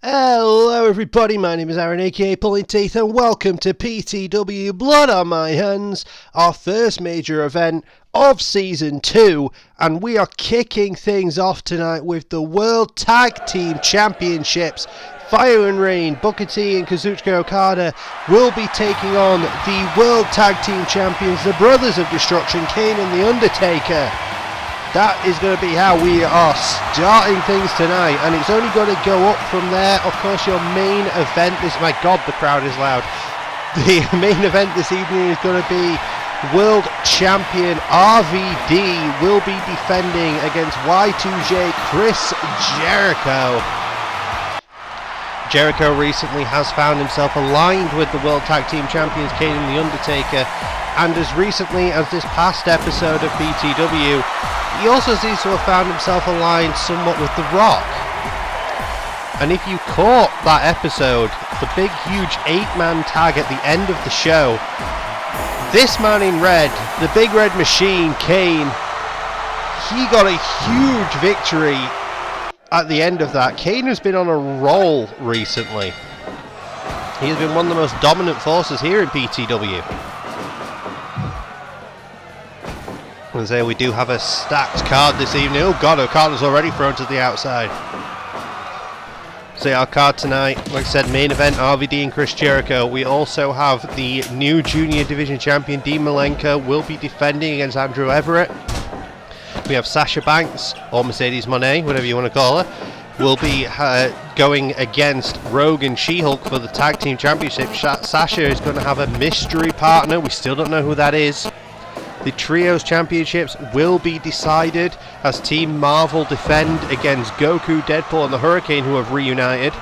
Hello everybody, my name is Aaron aka Pullin'Teeth and welcome to PTW Blood on My Hands, our first major event of Season 2, and we are kicking things off tonight with the World Tag Team Championships. Fire and Rain, Booker T and Kazuchika Okada will be taking on the World Tag Team Champions, the Brothers of Destruction, Kane and The Undertaker. That is going to be how we are starting things tonight, and it's only going to go up from there. Of course, your main event this... My God, the crowd is loud. The main event this evening is going to be World Champion RVD will be defending against Y2J Chris Jericho. Jericho recently has found himself aligned with the World Tag Team Champions Kane and The Undertaker, and as recently as this past episode of PTW, he also seems to have found himself aligned somewhat with The Rock. And if you caught that episode, the big huge 8-man tag at the end of the show, this man in red, the big red machine, Kane, he got a huge victory at the end of that. Kane has been on a roll recently. He has been one of the most dominant forces here in PTW. And say we do have a stacked card this evening. Oh God, Okada's already thrown to the outside. So our card tonight, like I said, main event RVD and Chris Jericho. We also have the new junior division champion Dean Malenko will be defending against Andrew Everett. We have Sasha Banks, or Mercedes Moné, whatever you want to call her, will be going against Rogue and She-Hulk for the tag team championship. Sasha is going to have a mystery partner. We still don't know who that is. The Trios Championships will be decided as Team Marvel defend against Goku, Deadpool and the Hurricane, who have reunited.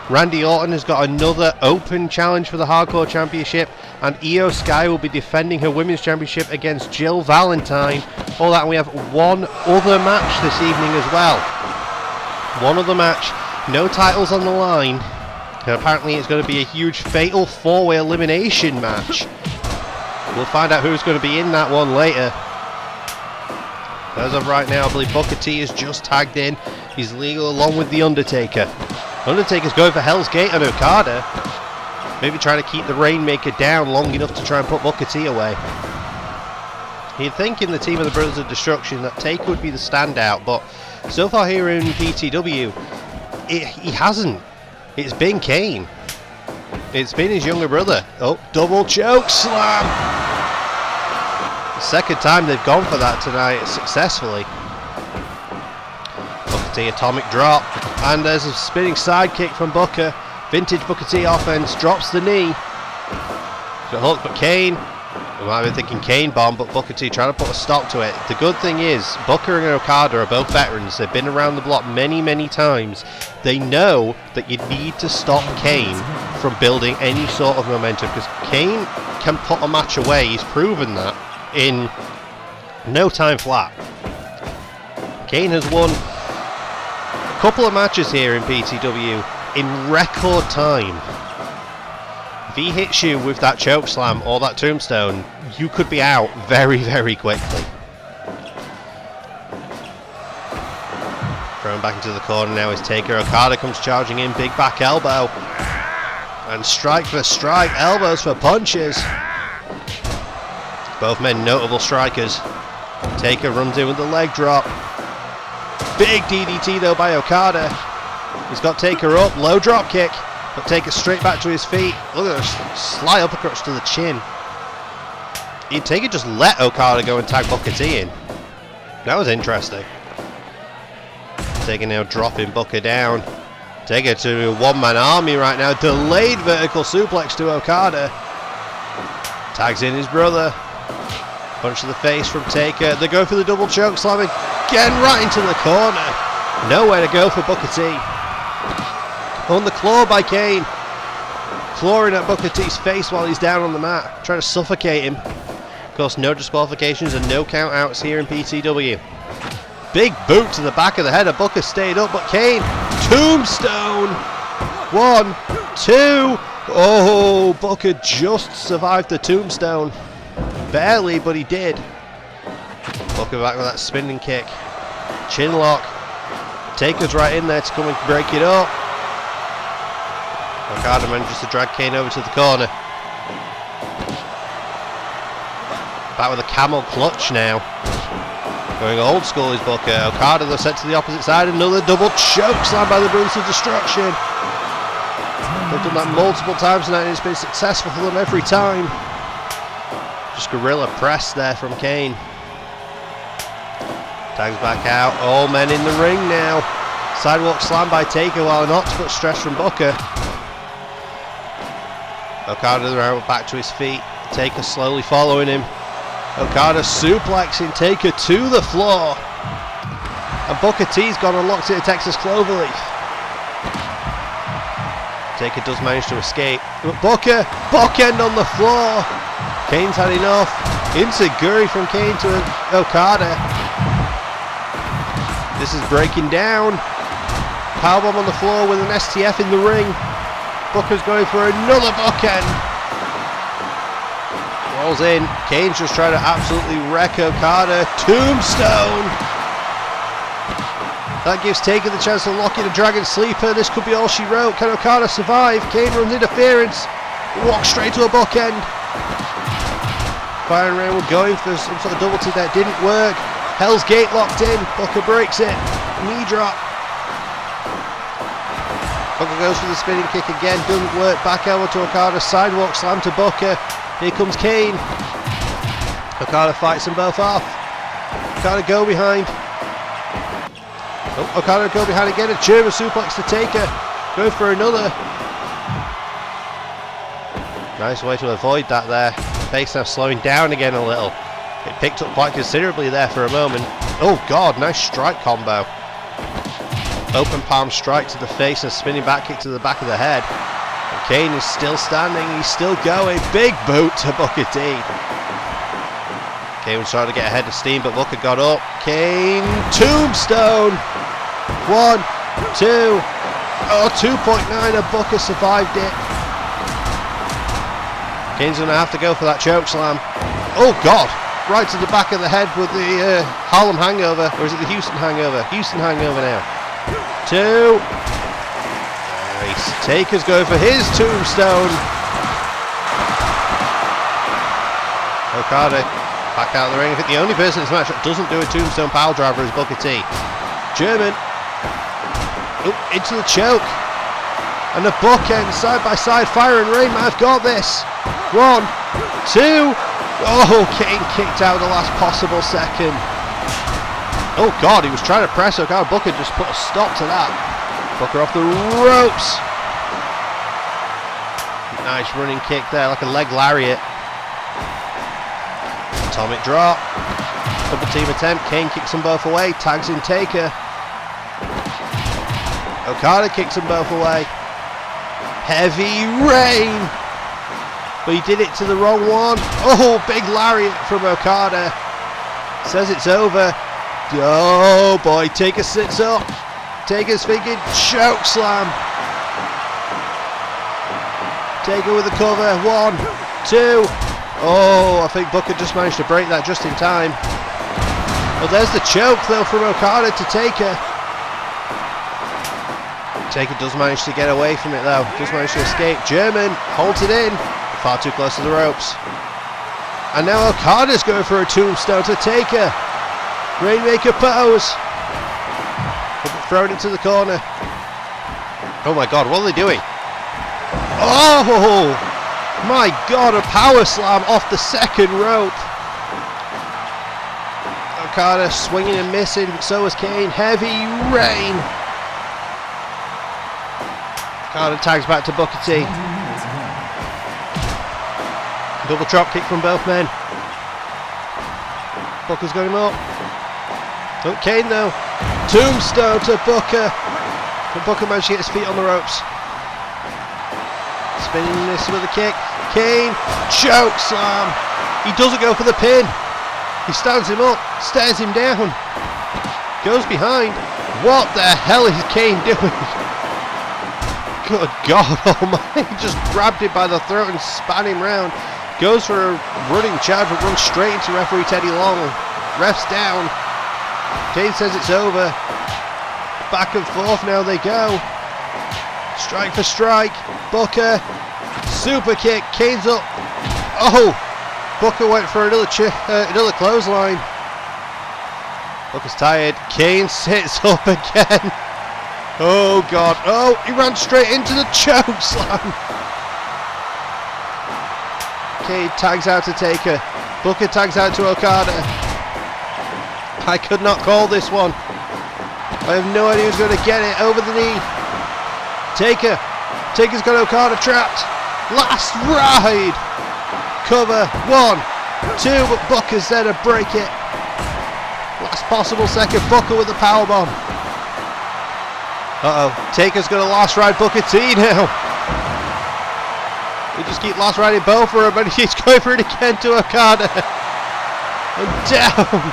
Randy Orton has got another open challenge for the Hardcore Championship, and Io Sky will be defending her Women's Championship against Jill Valentine. All that, and we have one other match this evening as well. One other match, no titles on the line, and apparently it's going to be a huge fatal 4-way elimination match. We'll find out who's going to be in that one later. As of right now, I believe Booker T is just tagged in. He's legal along with The Undertaker. Undertaker's going for Hell's Gate on Okada. Maybe trying to keep the Rainmaker down long enough to try and put Booker T away. You'd think in the team of the Brothers of Destruction that Taker would be the standout, but so far here in PTW, he hasn't. It's been Kane. It's been his younger brother. Oh, double choke slam! Second time they've gone for that tonight successfully. Booker T atomic drop, and there's a spinning side kick from Booker. Vintage Booker T offense, drops the knee. So hook, but Kane, we might be thinking Kane bomb, but Booker T trying to put a stop to it. The good thing is, Booker and Okada are both veterans. They've been around the block many, many times. They know that you need to stop Kane from building any sort of momentum, because Kane can put a match away. He's proven that in no time flat. Kane has won a couple of matches here in PTW in record time. If he hits you with that choke slam or that tombstone, you could be out very, very quickly. Thrown back into the corner now is Taker. Okada comes charging in, big back elbow. And strike for strike, elbows for punches. Both men notable strikers. Taker runs in with the leg drop. Big DDT though by Okada. He's got Taker up, low drop kick, but Taker straight back to his feet. Look at a slight uppercut to the chin. Taker just let Okada go and tag Booker T in. That was interesting. Taker now dropping Booker down. Taker to a one-man army right now. Delayed vertical suplex to Okada. Tags in his brother. Punch to the face from Taker. They go for the double choke slam again right into the corner. Nowhere to go for Booker T. On the claw by Kane. Clawing at Booker T's face while he's down on the mat. Trying to suffocate him. Of course, no disqualifications and no count outs here in PTW. Big boot to the back of the head of Booker, stayed up, but Kane, tombstone, 1, 2, oh, Booker just survived the tombstone, barely, but he did. Booker back with that spinning kick, chin lock, Taker's right in there to come and break it up. Okada manages to drag Kane over to the corner. Back with a camel clutch now. Going old school is Booker. Okada though set to the opposite side. Another double choke slam by the Brothers of Destruction. They've done that multiple times tonight and it's been successful for them every time. Just gorilla press there from Kane. Tags back out. All men in the ring now. Sidewalk slam by Taker while an octopus stress from Booker. Okada around back to his feet. Taker slowly following him. Okada suplexing Taker to the floor. And Booker T's gone and locked it to Texas Cloverleaf. Taker does manage to escape. But Booker, bookend on the floor. Kane's had enough. Enziguri from Kane to Okada. This is breaking down. Powerbomb on the floor with an STF in the ring. Booker's going for another bookend. Rolls in. Kane's just trying to absolutely wreck Okada. Tombstone. That gives Taker the chance to lock in a Dragon Sleeper. This could be all she wrote. Can Okada survive? Kane runs interference. Walks straight to a bookend. Fire and Rain were going for some sort of double T that didn't work. Hell's Gate locked in. Booker breaks it. Knee drop. Booker goes for the spinning kick again. Doesn't work. Back elbow to Okada. Sidewalk slam to Booker. Here comes Kane. Okada fights them both off. Okada go behind. Oh, Okada go behind again. A German suplex to Taker. Going for another. Nice way to avoid that there. Pace now slowing down again a little. It picked up quite considerably there for a moment. Oh god, nice strike combo. Open palm strike to the face and spinning back kick to the back of the head. And Kane is still standing, he's still going. Big boot to Booker T. Kane was trying to get ahead of steam, but Booker got up. Kane, tombstone. 1, 2, oh 2.9 and Booker survived it. Kane's going to have to go for that choke slam. Oh god, right to the back of the head with the Harlem Hangover, or is it the Houston Hangover? Houston Hangover now. 2. Nice. Taker's going for his tombstone. Okada back out of the ring. I think the only person in this match that doesn't do a tombstone pile driver is Booker T. German. Oh, into the choke. And the bookend side by side. Fire and Rain might have got this. 1, 2. Oh, Kane kicked out the last possible second. Oh god, he was trying to press Okada. Booker just put a stop to that. Booker off the ropes. Nice running kick there, like a leg lariat. Atomic drop. Double team attempt. Kane kicks them both away. Tags in Taker. Okada kicks them both away. Heavy Rain. But he did it to the wrong one. Oh, big lariat from Okada. Says it's over. Oh boy, Taker sits up. Taker's thinking choke slam. Taker with the cover. 1, 2. Oh, I think Booker just managed to break that just in time. Well, there's the choke though from Okada to Taker. Taker does manage to get away from it though. Does manage to escape. German holds it in. Far too close to the ropes. And now Okada's going for a tombstone to Taker. Rainmaker pose. Thrown into the corner. Oh my god, what are they doing? Oh my god, a power slam off the second rope. Okada swinging and missing, but so is Kane. Heavy Rain. Okada tags back to Booker T. Double drop kick from both men. Booker's got him up. Oh, Kane though. Tombstone to Booker. But Booker managed to get his feet on the ropes. Spinning this with a kick. Kane, choke slam. He doesn't go for the pin. He stands him up, stares him down. Goes behind. What the hell is Kane doing? Good God almighty. Just grabbed him by the throat and span him round. Goes for a running charge, but runs straight into referee Teddy Long. Ref's down. Kane says it's over. Back and forth now they go. Strike for strike. Booker. Super kick. Kane's up. Oh! Booker went for another clothesline. Booker's tired. Kane sits up again. Oh God. Oh, he ran straight into the choke slam. Kane tags out to Taker. Booker tags out to Okada. I could not call this one. I have no idea who's going to get it. Over the knee. Taker's got Okada trapped. Last ride. Cover. 1, 2, but Booker's there to break it. Last possible second. Booker with the powerbomb. Uh-oh. Taker's got a last ride Booker T now. We just keep last riding both for him, but he's going for it again to Okada. And down.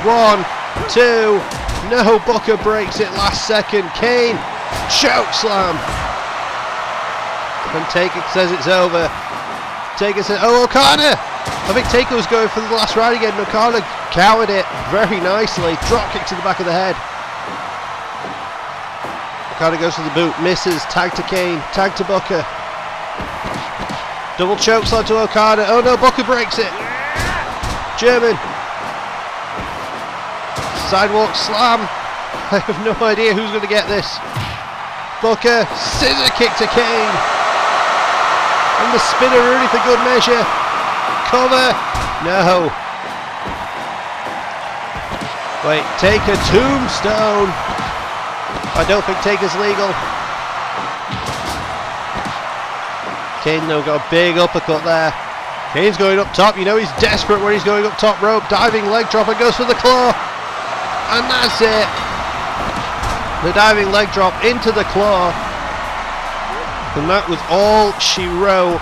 1, 2. No, Booker breaks it last second. Kane, choke slam. And Taker says it's over. Taker says, oh, Okada. I think Taker was going for the last ride again. Okada cowered it very nicely. Drop kick to the back of the head. Okada goes for the boot, misses. Tag to Kane, tag to Booker. Double choke slam to Okada. Oh no, Booker breaks it. German. Sidewalk slam. I have no idea who's going to get this. Booker, scissor kick to Kane. And the spinner Rooney for good measure. Cover. No. Wait, Taker tombstone. I don't think Taker's legal. Kane though got a big uppercut there. Kane's going up top. You know he's desperate when he's going up top rope. Diving leg drop and goes for the claw. And that's it. The diving leg drop into the claw. And that was all she wrote.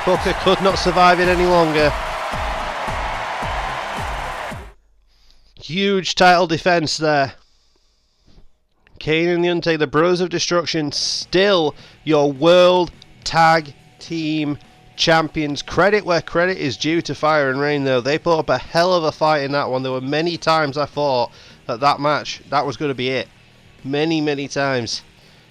Booker could not survive it any longer. Huge title defense there. Kane and The Undertaker, the Brothers of Destruction, still your World Tag Team Champions. Credit where credit is due to Fire and Rain, though. They put up a hell of a fight in that one. There were many times I thought that match, that was going to be it. Many times.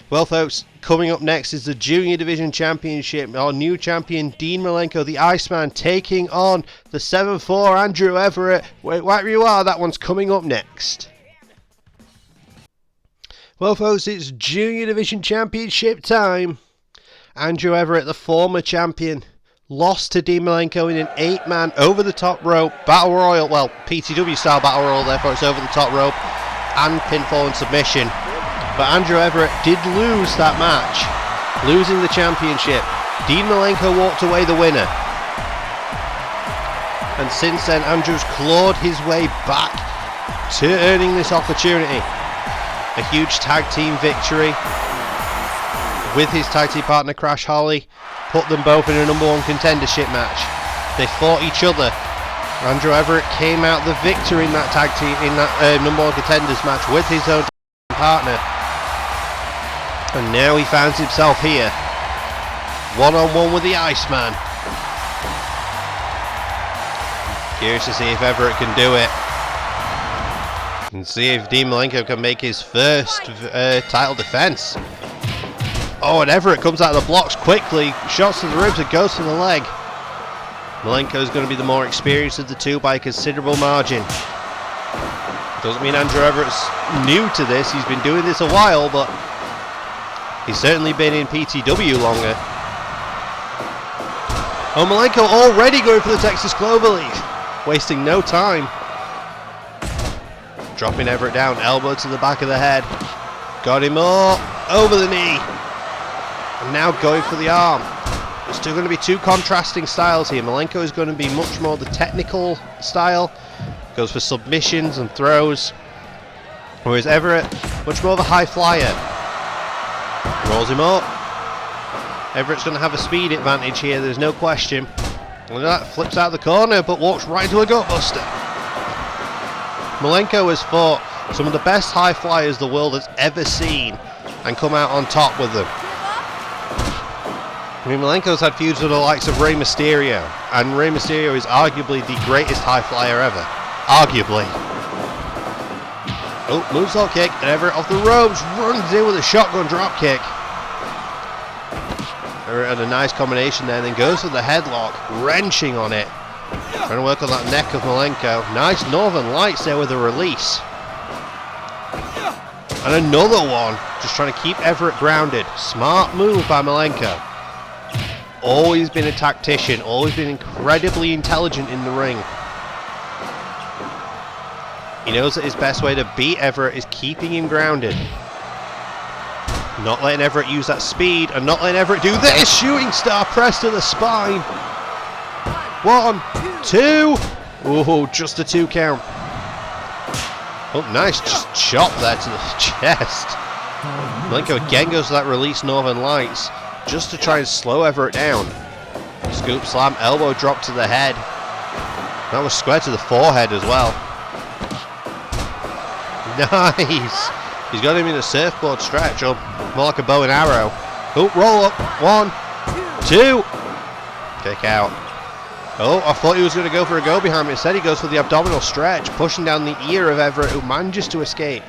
Well, folks, coming up next is the Junior Division Championship. Our new champion, Dean Malenko, the Iceman, taking on the 7'4", Andrew Everett. Wait, wherever you are, that one's coming up next. Well, folks, it's Junior Division Championship time. Andrew Everett, the former champion, lost to Dean Malenko in an 8-man over-the-top rope battle royal. Well, PTW style battle royal, therefore it's over the top rope and pinfall and submission. But Andrew Everett did lose that match, losing the championship. Dean Malenko walked away the winner. And since then, Andrew's clawed his way back to earning this opportunity. A huge tag team victory with his tag team partner Crash Holly put them both in a #1 contendership match. They fought each other. Andrew Everett came out the victor in that tag team, in that #1 contenders match with his own partner. And now he finds himself here, one-on-one with the Iceman. Curious to see if Everett can do it. And see if Dean Malenko can make his first title defense. Oh, and Everett comes out of the blocks quickly, shots to the ribs and goes for the leg. Malenko is going to be the more experienced of the two by a considerable margin. Doesn't mean Andrew Everett's new to this, he's been doing this a while, but he's certainly been in PTW longer. Oh, Malenko already going for the Texas Clover Leaf, wasting no time. Dropping Everett down, elbow to the back of the head. Got him up, over the knee. And now going for the arm. There's still going to be two contrasting styles here. Malenko is going to be much more the technical style. Goes for submissions and throws. Whereas Everett, much more of a high flyer. Rolls him up. Everett's going to have a speed advantage here, there's no question. Look at that, flips out of the corner but walks right into a gutbuster. Malenko has fought some of the best high flyers the world has ever seen and come out on top with them. I mean, Malenko's had feuds with the likes of Rey Mysterio, and Rey Mysterio is arguably the greatest high flyer ever. Arguably. Oh, moonsault kick, and Everett off the ropes, runs in with a shotgun drop kick. Everett had a nice combination there, and then goes for the headlock, wrenching on it. Trying to work on that neck of Malenko. Nice Northern Lights there with a release. And another one, just trying to keep Everett grounded. Smart move by Malenko. Always been a tactician, always been incredibly intelligent in the ring. He knows that his best way to beat Everett is keeping him grounded. Not letting Everett use that speed, and not letting Everett do this! Shooting star press to the spine. 1, 2. Oh, just a 2 count. Oh, nice just chop there to the chest. Malenko again goes to that release Northern Lights, just to try and slow Everett down. Scoop slam, elbow drop to the head. That was square to the forehead as well. Nice! He's got him in a surfboard stretch, or more like a bow and arrow. Oh, roll up. 1, 2. Kick out. Oh, I thought he was going to go for a go behind me. Instead, he goes for the abdominal stretch, pushing down the ear of Everett, who manages to escape.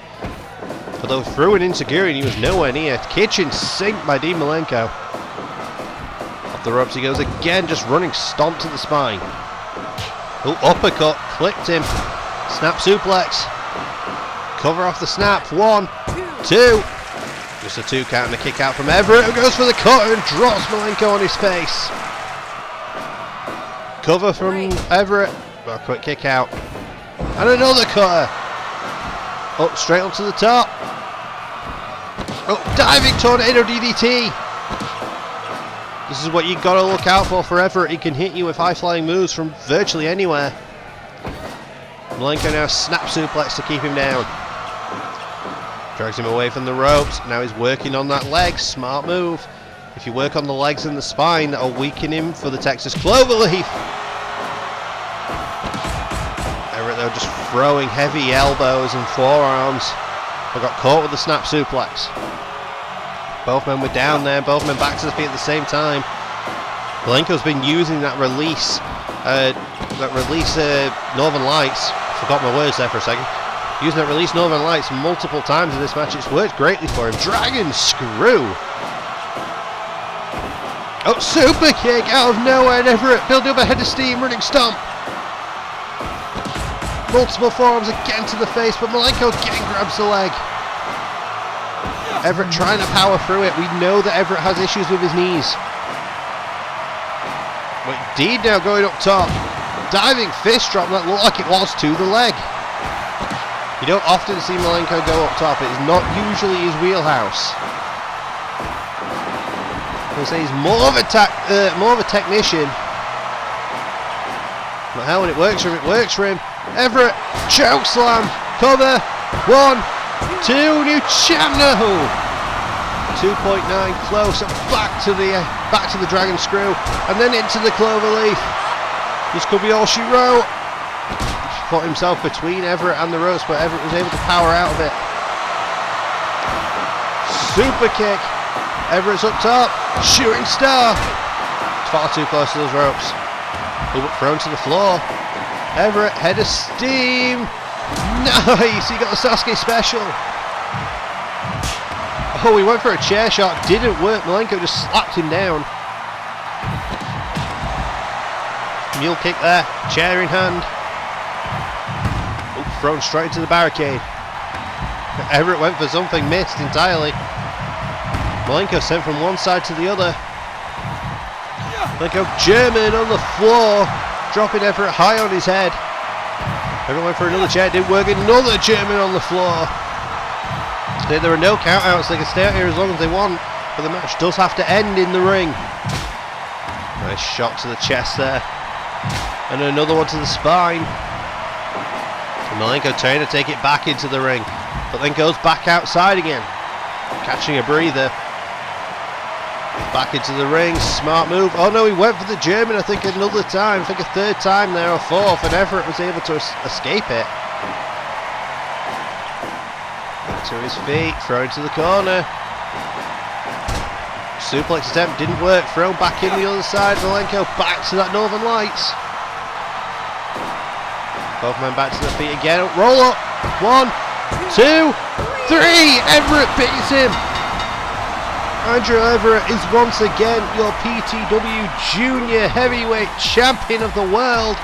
Although through an insecurity, he was nowhere near. Kitchen sink by Dean Malenko. Off the ropes he goes again, just running stomp to the spine. Oh, uppercut, clipped him. Snap suplex. Cover off the snap. 1, 2. Just a 2 count and a kick out from Everett, who goes for the cut and drops Malenko on his face. Cover from Everett. Oh, quick kick out. And another cutter. Up straight up to the top. Oh, diving tornado DDT. This is what you got to look out for Everett. He can hit you with high-flying moves from virtually anywhere. Malenko now snap suplex to keep him down. Drags him away from the ropes. Now he's working on that leg. Smart move. If you work on the legs and the spine, that'll weaken him for the Texas Cloverleaf. Everett though just throwing heavy elbows and forearms. But got caught with the snap suplex. Both men were down there. Both men back to the feet at the same time. Malenko's been using that release. Northern Lights. Forgot my words there for a second. Using that release Northern Lights multiple times in this match. It's worked greatly for him. Dragon screw. Oh, super kick out of nowhere, and Everett building up a head of steam, running stomp. Multiple forearms again to the face, but Malenko again grabs the leg. Everett trying to power through it. We know that Everett has issues with his knees. But Dean now going up top. Diving fist drop that looked like it was to the leg. You don't often see Malenko go up top. It is not usually his wheelhouse. I say he's more of a technician. But hell, when it works for him, it works for him. Everett, choke slam, cover, 1, 2, new champ, no! 2.9 close, and back to the dragon screw, and then into the cloverleaf. This could be all she wrote. He put himself between Everett and the ropes, but Everett was able to power out of it. Super kick. Everett's up top, shooting star. Far too close to those ropes. Thrown to the floor. Everett, head of steam. Nice, he got the Sasuke special. Oh, he went for a chair shot, didn't work. Malenko just slapped him down. Mule kick there, chair in hand. Oh, thrown straight to the barricade. Everett went for something, missed entirely. Malenko sent from one side to the other. Malenko German on the floor, dropping Everett high on his head. Everett went for another chair, didn't work. Another German on the floor. There are no countouts, they can stay out here as long as they want, but the match does have to end in the ring. Nice shot to the chest there. And another one to the spine. And Malenko trying to take it back into the ring, but then goes back outside again. Catching a breather. Back into the ring, smart move. Oh no, he went for the German I think another time. I think a third time there, or fourth, and Everett was able to escape it. Back to his feet, thrown to the corner. Suplex attempt didn't work, thrown back in the other side. Malenko back to that Northern Lights. Both men back to their feet again. Roll up. 1, 2, 3. Everett beats him. Andrew Everett is once again your PTW Junior Heavyweight Champion of the world.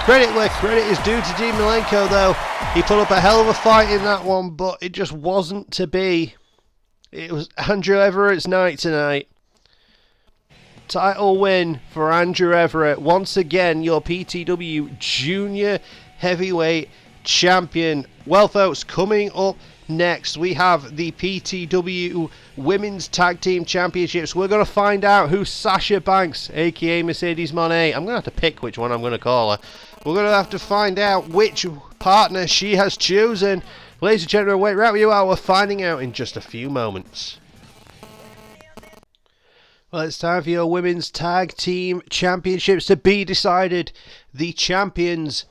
Credit where credit is due to Dean Malenko, though. He put up a hell of a fight in that one, but it just wasn't to be. It was Andrew Everett's night tonight. Title win for Andrew Everett. Once again, your PTW Junior Heavyweight Champion. Well, folks, coming up next, we have the PTW Women's Tag Team Championships. We're going to find out who Sasha Banks, aka Mercedes Moné, I'm going to have to pick which one I'm going to call her. We're going to have to find out which partner she has chosen. Ladies and gentlemen, wait right where you are. We're finding out in just a few moments. Well, it's time for your Women's Tag Team Championships to be decided. The champions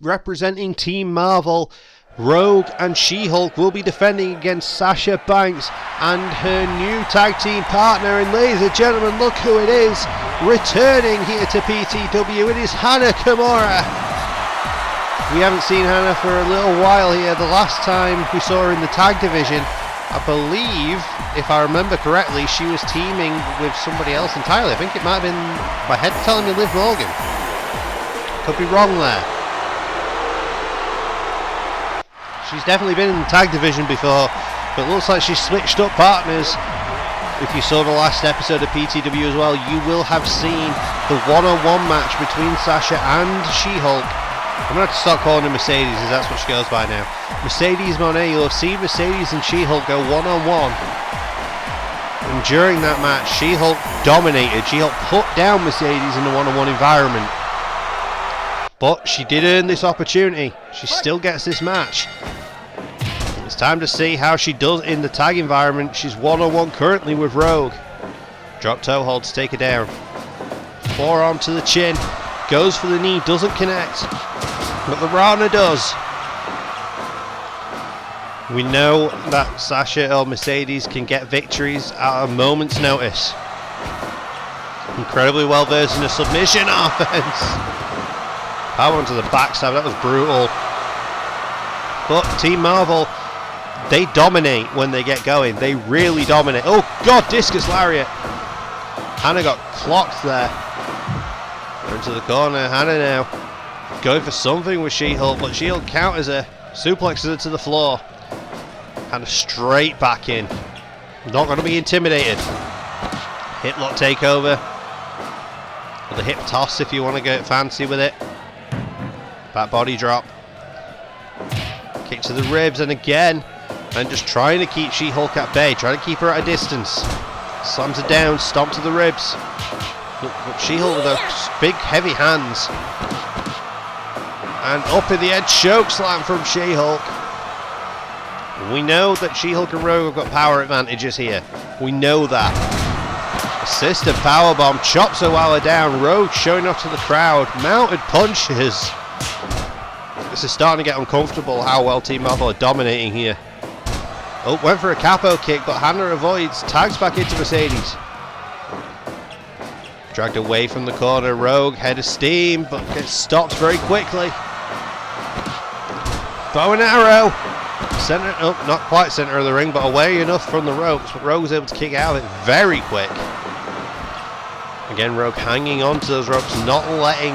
representing Team Marvel, Rogue and She-Hulk, will be defending against Sasha Banks and her new tag team partner. And ladies and gentlemen, look who it is. Returning here to PTW, it is Hana Kimura. We haven't seen Hana for a little while here. The last time we saw her in the tag division, I believe, if I remember correctly, she was teaming with somebody else entirely. I think it might have been, my head telling me, Liv Morgan. Could be wrong there. She's definitely been in the tag division before, but it looks like she's switched up partners. If you saw the last episode of PTW as well, you will have seen the one-on-one match between Sasha and She-Hulk. I'm going to have to start calling her Mercedes, as that's what she goes by now. Mercedes Moné. You'll have seen Mercedes and She-Hulk go one-on-one. And during that match, She-Hulk dominated. She-Hulk put down Mercedes in the one-on-one environment. But she did earn this opportunity. She still gets this match. It's time to see how she does in the tag environment. She's one-on-one currently with Rogue. Drop toe hold to take her down. Forearm to the chin. Goes for the knee, doesn't connect. But the Rana does. We know that Sasha or Mercedes can get victories at a moment's notice. Incredibly well versed in a submission offense. Power onto the backstab, that was brutal. But Team Marvel, they dominate when they get going. They really dominate. Oh God, discus lariat. Hana got clocked there. Into the corner, Hana now going for something with She-Hulk, but She-Hulk counters her, suplexes her to the floor. Hana straight back in. Not going to be intimidated. Hip lock takeover. Or the hip toss if you want to get fancy with it. Back body drop. Kick to the ribs, and again. And just trying to keep She-Hulk at bay, trying to keep her at a distance. Slams her down, stomp to the ribs. But She-Hulk with those big heavy hands. And up in the edge, choke slam from She-Hulk. We know that She-Hulk and Rogue have got power advantages here. We know that. Assisted powerbomb, chops her while her down. Rogue showing off to the crowd. Mounted punches. This is starting to get uncomfortable how well Team Marvel are dominating here. Oh, went for a capo kick, but Hana avoids. Tags back into Mercedes. Dragged away from the corner. Rogue, head of steam, but gets stopped very quickly. Bow and arrow. Center, oh, not quite center of the ring, but away enough from the ropes. But Rogue was able to kick out of it very quick. Again, Rogue hanging on to those ropes, not letting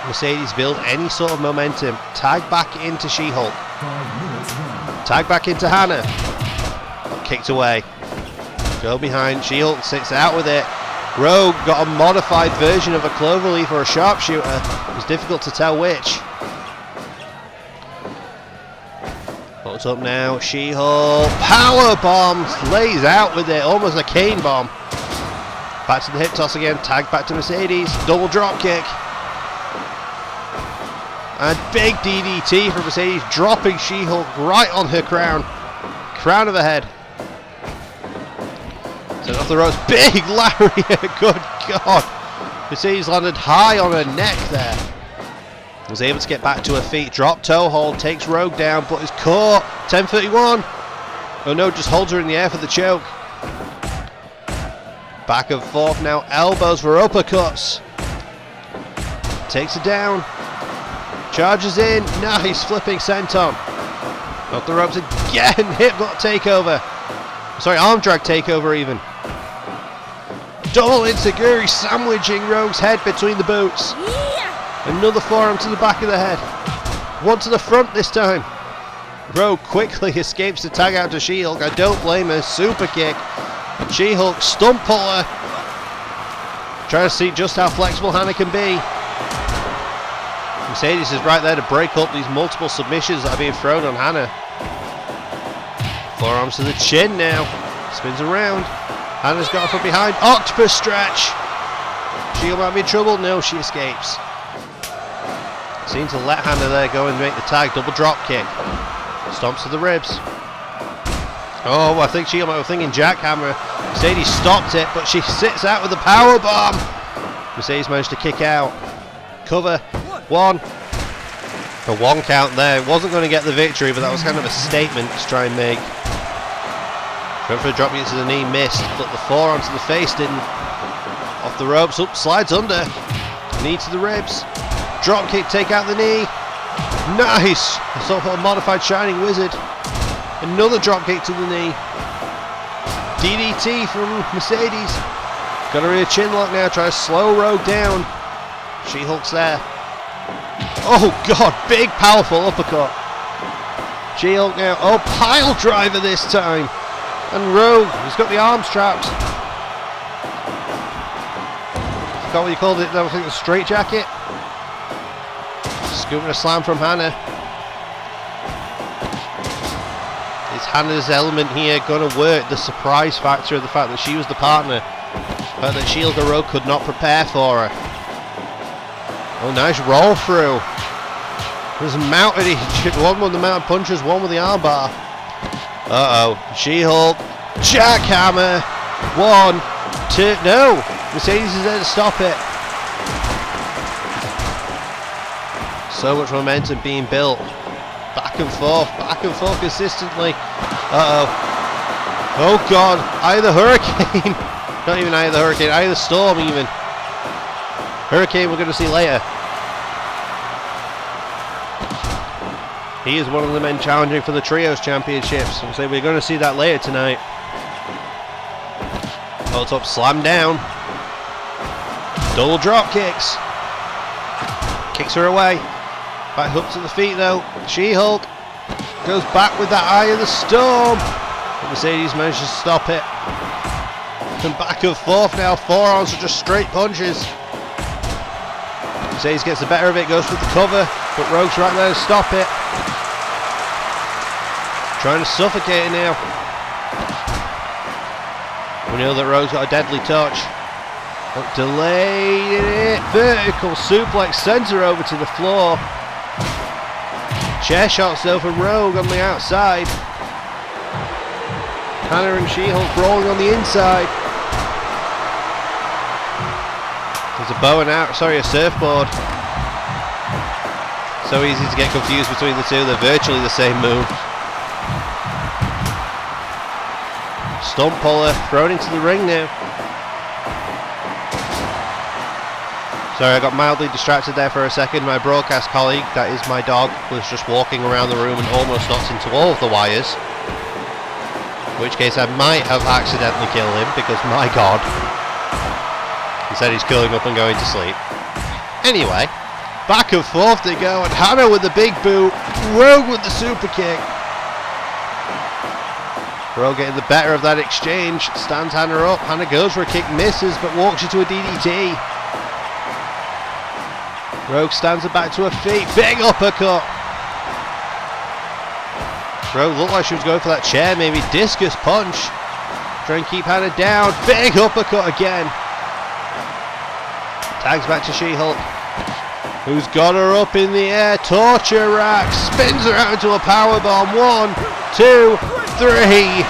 Mercedes build any sort of momentum. Tag back into She-Hulk. Tag back into Hana. Kicked away. Go behind. She-Hulk sits out with it. Rogue got a modified version of a cloverleaf or a sharpshooter. It was difficult to tell which. What's up now? She-Hulk. Power bomb. Lays out with it. Almost a cane bomb. Back to the hip toss again. Tag back to Mercedes. Double drop kick. And big DDT from Mercedes, dropping She-Hulk right on her crown. Crown of her head. Sent off the ropes. Big lariat. Good God. Mercedes landed high on her neck there. Was able to get back to her feet. Drop toe hold. Takes Rogue down, but is caught. 10:31. Oh no, just holds her in the air for the choke. Back and forth now. Elbows for uppercuts. Takes her down. Charges in. Nice flipping senton. Off the ropes again. Hip block takeover. Sorry, arm drag takeover even. Double enziguri sandwiching Rogue's head between the boots. Another forearm to the back of the head. One to the front this time. Rogue quickly escapes the tag out to She-Hulk. I don't blame her. Super kick. She-Hulk stump puller. Trying to see just how flexible Hannah can be. Mercedes is right there to break up these multiple submissions that are being thrown on Hannah. Forearms to the chin now. Spins around. Hannah's got her from behind. Octopus stretch. She might be in trouble. No, she escapes. Seems to let Hannah there go and make the tag. Double drop kick. Stomps to the ribs. Oh, I think she might be thinking jackhammer. Mercedes stopped it, but she sits out with a power bomb. Mercedes managed to kick out. Cover. One. A one count there. Wasn't going to get the victory, but that was kind of a statement to try and make. Went for a drop kick to the knee, missed, but the forearm to the face didn't. Off the ropes, up, slides under. Knee to the ribs. Drop kick, take out the knee. Nice! A sort of a modified Shining Wizard. Another drop kick to the knee. DDT from Mercedes. Got her in a chin lock now, try to slow Rogue down. She-Hulk's there. Oh god, big powerful uppercut. She-Hulk now, oh, pile driver this time. And Rogue, he's got the arms trapped. Forgot what you called it, I think the straight jacket. Scooping a slam from Hannah. Is Hannah's element here going to work? The surprise factor of the fact that she was the partner. The fact that She-Hulk and Rogue could not prepare for her. Oh, nice roll through. There's mounted, one with the mounted punches, one with the armbar. Uh-oh. She-Hulk. Jackhammer. 1, 2. No! Mercedes is there to stop it. So much momentum being built. Back and forth consistently. Uh-oh. Oh god. Eye the Hurricane. Not even Eye the Hurricane. Eye the Storm even. Hurricane we're going to see later. He is one of the men challenging for the Trios Championships. So we're going to see that later tonight. Hold up, slam down. Double drop kicks. Kicks her away. Back hook to the feet though. She-Hulk goes back with that Eye of the Storm. But Mercedes manages to stop it. And back and forth now. Forearms are just straight punches. Mercedes gets the better of it, goes for the cover. But Rogue's right there to stop it. Trying to suffocate it now. We know that Rogue's got a deadly touch. But delayed it. Vertical suplex sends her over to the floor. Chair shots though for Rogue on the outside. Hannah and She-Hulk brawling on the inside. There's a bow and arrow, sorry, a surfboard. So easy to get confused between the two. They're virtually the same move. Stump puller thrown into the ring now. Sorry, I got mildly distracted there for a second. My broadcast colleague, that is my dog, was just walking around the room and almost knocked into all of the wires. In which case I might have accidentally killed him because, my god, he said he's curling up and going to sleep. Anyway, back and forth they go, and Hannah with the big boot, Rogue with the super kick. Rogue getting the better of that exchange, stands Hannah up. Hannah goes for a kick, misses, but walks into a DDT. Rogue stands her back to her feet, big uppercut. Rogue looked like she was going for that chair, maybe discus punch. Try and keep Hannah down, big uppercut again. Tags back to She-Hulk, who's got her up in the air, torture rack, spins her out into a powerbomb. 1, 2, 3.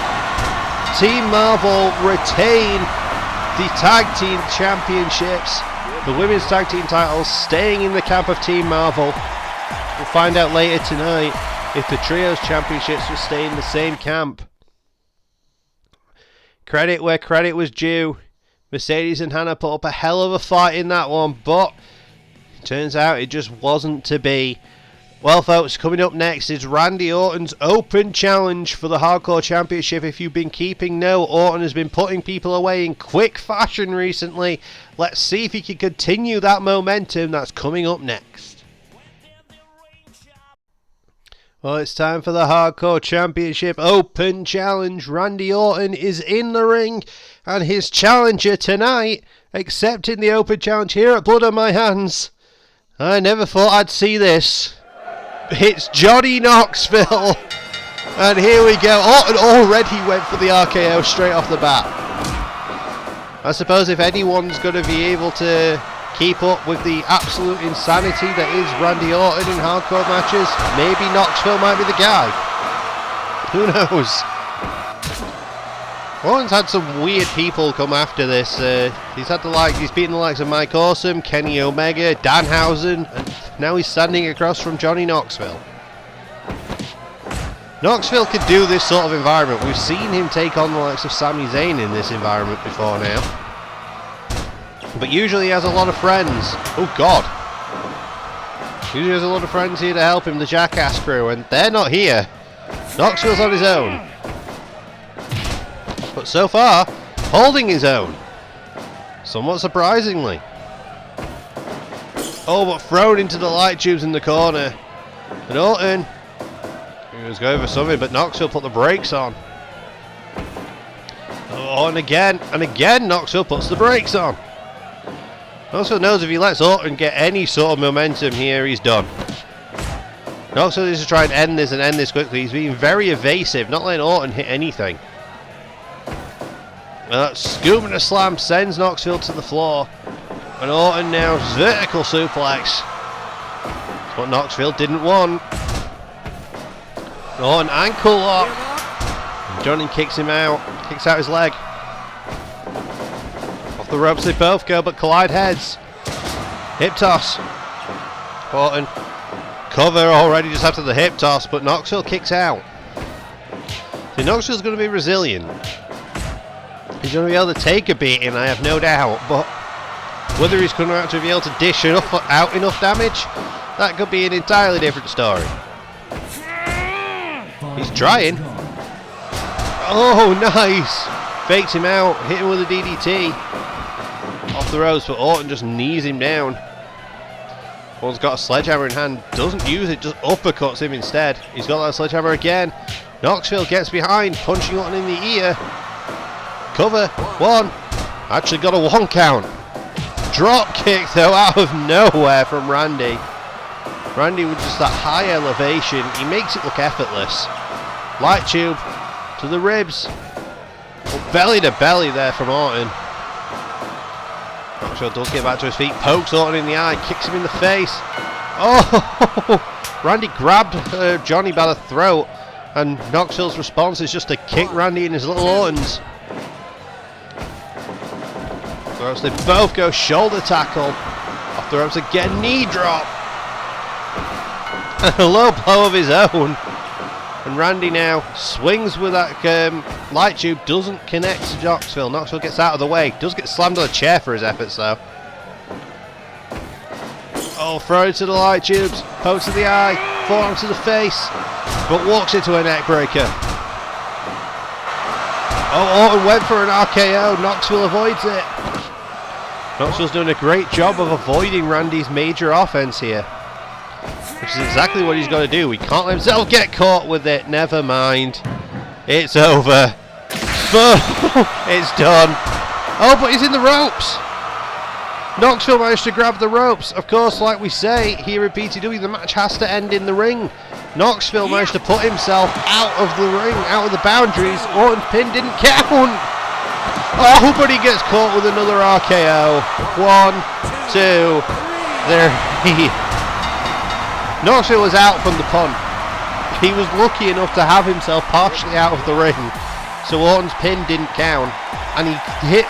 Team Marvel retain the Tag Team Championships. The Women's Tag Team titles staying in the camp of Team Marvel. We'll find out later tonight if the Trios Championships will stay in the same camp. Credit where credit was due. Mercedes and Hannah put up a hell of a fight in that one, but it turns out it just wasn't to be. Well, folks, coming up next is Randy Orton's open challenge for the Hardcore Championship. If you've been keeping note, Orton has been putting people away in quick fashion recently. Let's see if he can continue that momentum. That's coming up next. Well, it's time for the Hardcore Championship Open Challenge. Randy Orton is in the ring, and his challenger tonight, accepting the Open Challenge here at Blood on My Hands. I never thought I'd see this. It's Johnny Knoxville. And here we go. Orton already went for the RKO straight off the bat. I suppose if anyone's going to be able to keep up with the absolute insanity that is Randy Orton in hardcore matches, maybe Knoxville might be the guy. Who knows? Orton's had some weird people come after this. He's beaten the likes of Mike Awesome, Kenny Omega, Danhausen, and now he's standing across from Johnny Knoxville. Knoxville could do this sort of environment. We've seen him take on the likes of Sami Zayn in this environment before now. But usually he has a lot of friends. Oh God. Usually has a lot of friends here to help him, the Jackass crew, and they're not here. Knoxville's on his own. But so far, holding his own. Somewhat surprisingly. Oh, but thrown into the light tubes in the corner. And Orton, he was going for something, but Knoxville put the brakes on. Oh, and again, Knoxville puts the brakes on. Knoxville knows if he lets Orton get any sort of momentum here, he's done. Knoxville needs to try and end this quickly. He's being very evasive, not letting Orton hit anything. That scoop and a slam sends Knoxville to the floor. And Orton now vertical suplex. That's what Knoxville didn't want. Orton ankle lock. And Johnny kicks him out. Kicks out his leg. Off the ropes they both go, but collide heads. Hip toss. Orton cover already just after the hip toss, but Knoxville kicks out. See, Knoxville's going to be resilient. He's going to be able to take a beating, I have no doubt, but whether he's going to actually be able to dish out enough damage, that could be an entirely different story. He's trying. Oh, nice. Fakes him out, hit him with a DDT. Off the ropes, but Orton just knees him down. Orton's got a sledgehammer in hand, doesn't use it, just uppercuts him instead. He's got that sledgehammer again. Knoxville gets behind, punching Orton in the ear. Cover, one, actually got a 1 count. Drop kick though out of nowhere from Randy. Randy with just that high elevation, he makes it look effortless. Light tube to the ribs. Oh, belly to belly there from Orton. Knoxville does get back to his feet, pokes Orton in the eye, kicks him in the face. Oh, Randy grabbed Johnny by the throat, and Knoxville's response is just to kick Randy in his little Ortons. They both go shoulder tackle. Off the ropes again, knee drop. And a low blow of his own. And Randy now swings with that light tube, doesn't connect to Knoxville. Knoxville gets out of the way. Does get slammed on a chair for his efforts though. Oh, throw to the light tubes, poke to the eye, forearm to the face, but walks into a neck breaker. Oh, Orton went for an RKO. Knoxville avoids it. Knoxville's doing a great job of avoiding Randy's major offense here, which is exactly what he's got to do. He can't let himself get caught with it. Never mind. It's over. It's done. Oh, but he's in the ropes. Knoxville managed to grab the ropes. Of course, like we say here at PTW, the match has to end in the ring. Knoxville managed to put himself out of the ring, out of the boundaries. Orton's pin didn't count. Oh, but he gets caught with another RKO. 1, 2, 3. Knoxville was out from the punt. He was lucky enough to have himself partially out of the ring, so Orton's pin didn't count, and he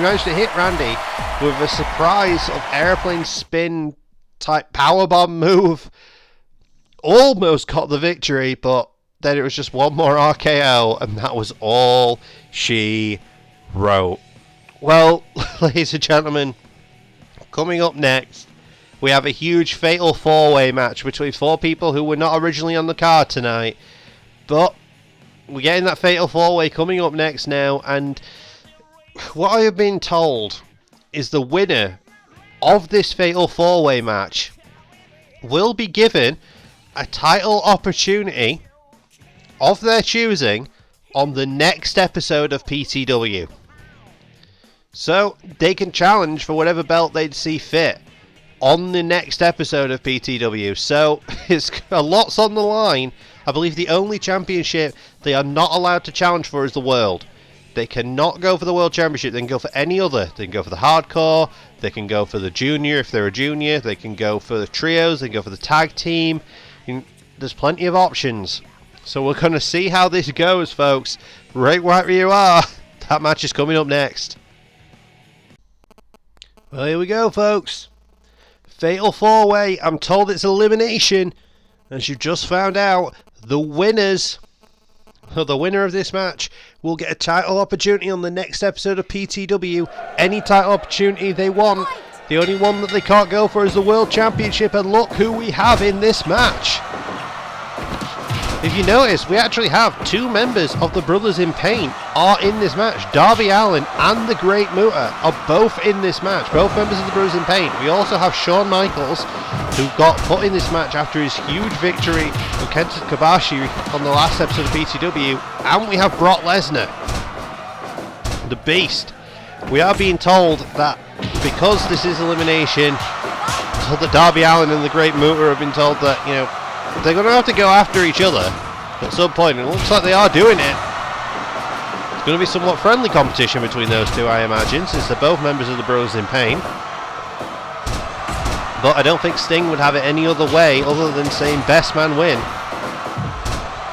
managed to hit Randy with a surprise of airplane spin type powerbomb move. Almost got the victory, but then it was just one more RKO, and that was all she wrote. Well, ladies and gentlemen, coming up next, we have a huge fatal 4-way match between 4 people who were not originally on the card tonight. But we're getting that fatal 4-way coming up next now, and what I have been told is the winner of this fatal 4-way match will be given a title opportunity of their choosing on the next episode of PTW. So they can challenge for whatever belt they'd see fit on the next episode of PTW. So it's a lot's on the line. I believe the only championship they are not allowed to challenge for is the World. They cannot go for the World Championship. They can go for any other. They can go for the Hardcore. They can go for the Junior if they're a Junior. They can go for the Trios. They can go for the Tag Team. There's plenty of options. So we're going to see how this goes, folks. Right where you are. That match is coming up next. Well, here we go, folks. Fatal 4-way. I'm told it's elimination. As you've just found out, the winner of this match will get a title opportunity on the next episode of PTW. Any title opportunity they want. The only one that they can't go for is the World Championship, and look who we have in this match. If you notice, we actually have 2 members of the Brothers in Pain are in this match. Darby Allin and the Great Muta are both in this match. Both members of the Brothers in Pain. We also have Shawn Michaels, who got put in this match after his huge victory of Kenta Kobashi on the last episode of PTW. And we have Brock Lesnar, the Beast. We are being told that because this is elimination, told that Darby Allin and the Great Muta have been told that, you know, they're going to have to go after each other at some point. It looks like they are doing it. It's going to be somewhat friendly competition between those two, I imagine, since they're both members of the Brothers in Pain. But I don't think Sting would have it any other way other than saying best man win.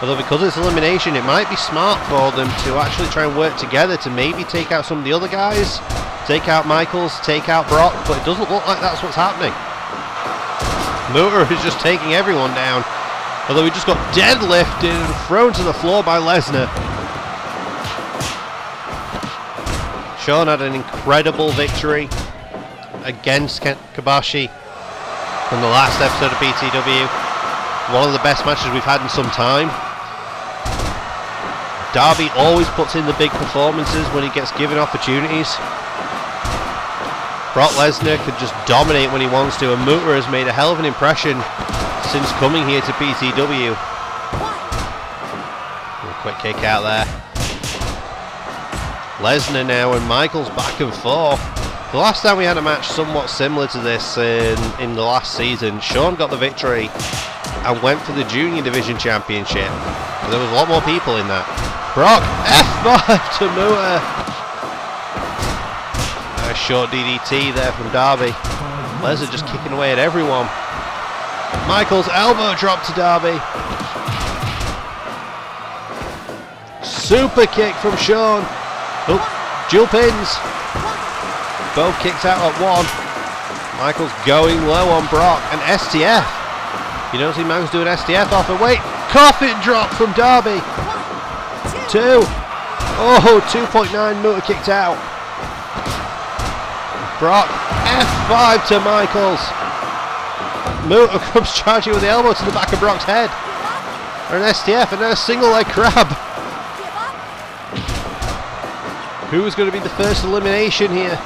Although because it's elimination, it might be smart for them to actually try and work together to maybe take out some of the other guys. Take out Michaels, take out Brock, but it doesn't look like that's what's happening. Muta is just taking everyone down. Although he just got deadlifted and thrown to the floor by Lesnar. Shawn had an incredible victory against Kenta Kobashi from the last episode of PTW. One of the best matches we've had in some time. Darby always puts in the big performances when he gets given opportunities. Brock Lesnar could just dominate when he wants to, and Muta has made a hell of an impression since coming here to PTW. A quick kick out there. Lesnar now and Michaels back and forth. The last time we had a match somewhat similar to this in the last season, Shawn got the victory and went for the Junior Division Championship. There was a lot more people in that. Brock, F5 to Muta. A short DDT there from Darby. Lesnar just kicking away at everyone. Michaels elbow drop to Darby. Super kick from Shawn. Oh, dual pins. Both kicks out at one. Michaels going low on Brock. And STF. You don't see Michaels doing STF off. And wait, coffin drop from Darby. 2. Oh, 2.9 Muta kicked out. Brock, F5 to Michaels. Muta comes charging with the elbow to the back of Brock's head. Or an STF, and then a single leg crab. Who's going to be the first elimination here?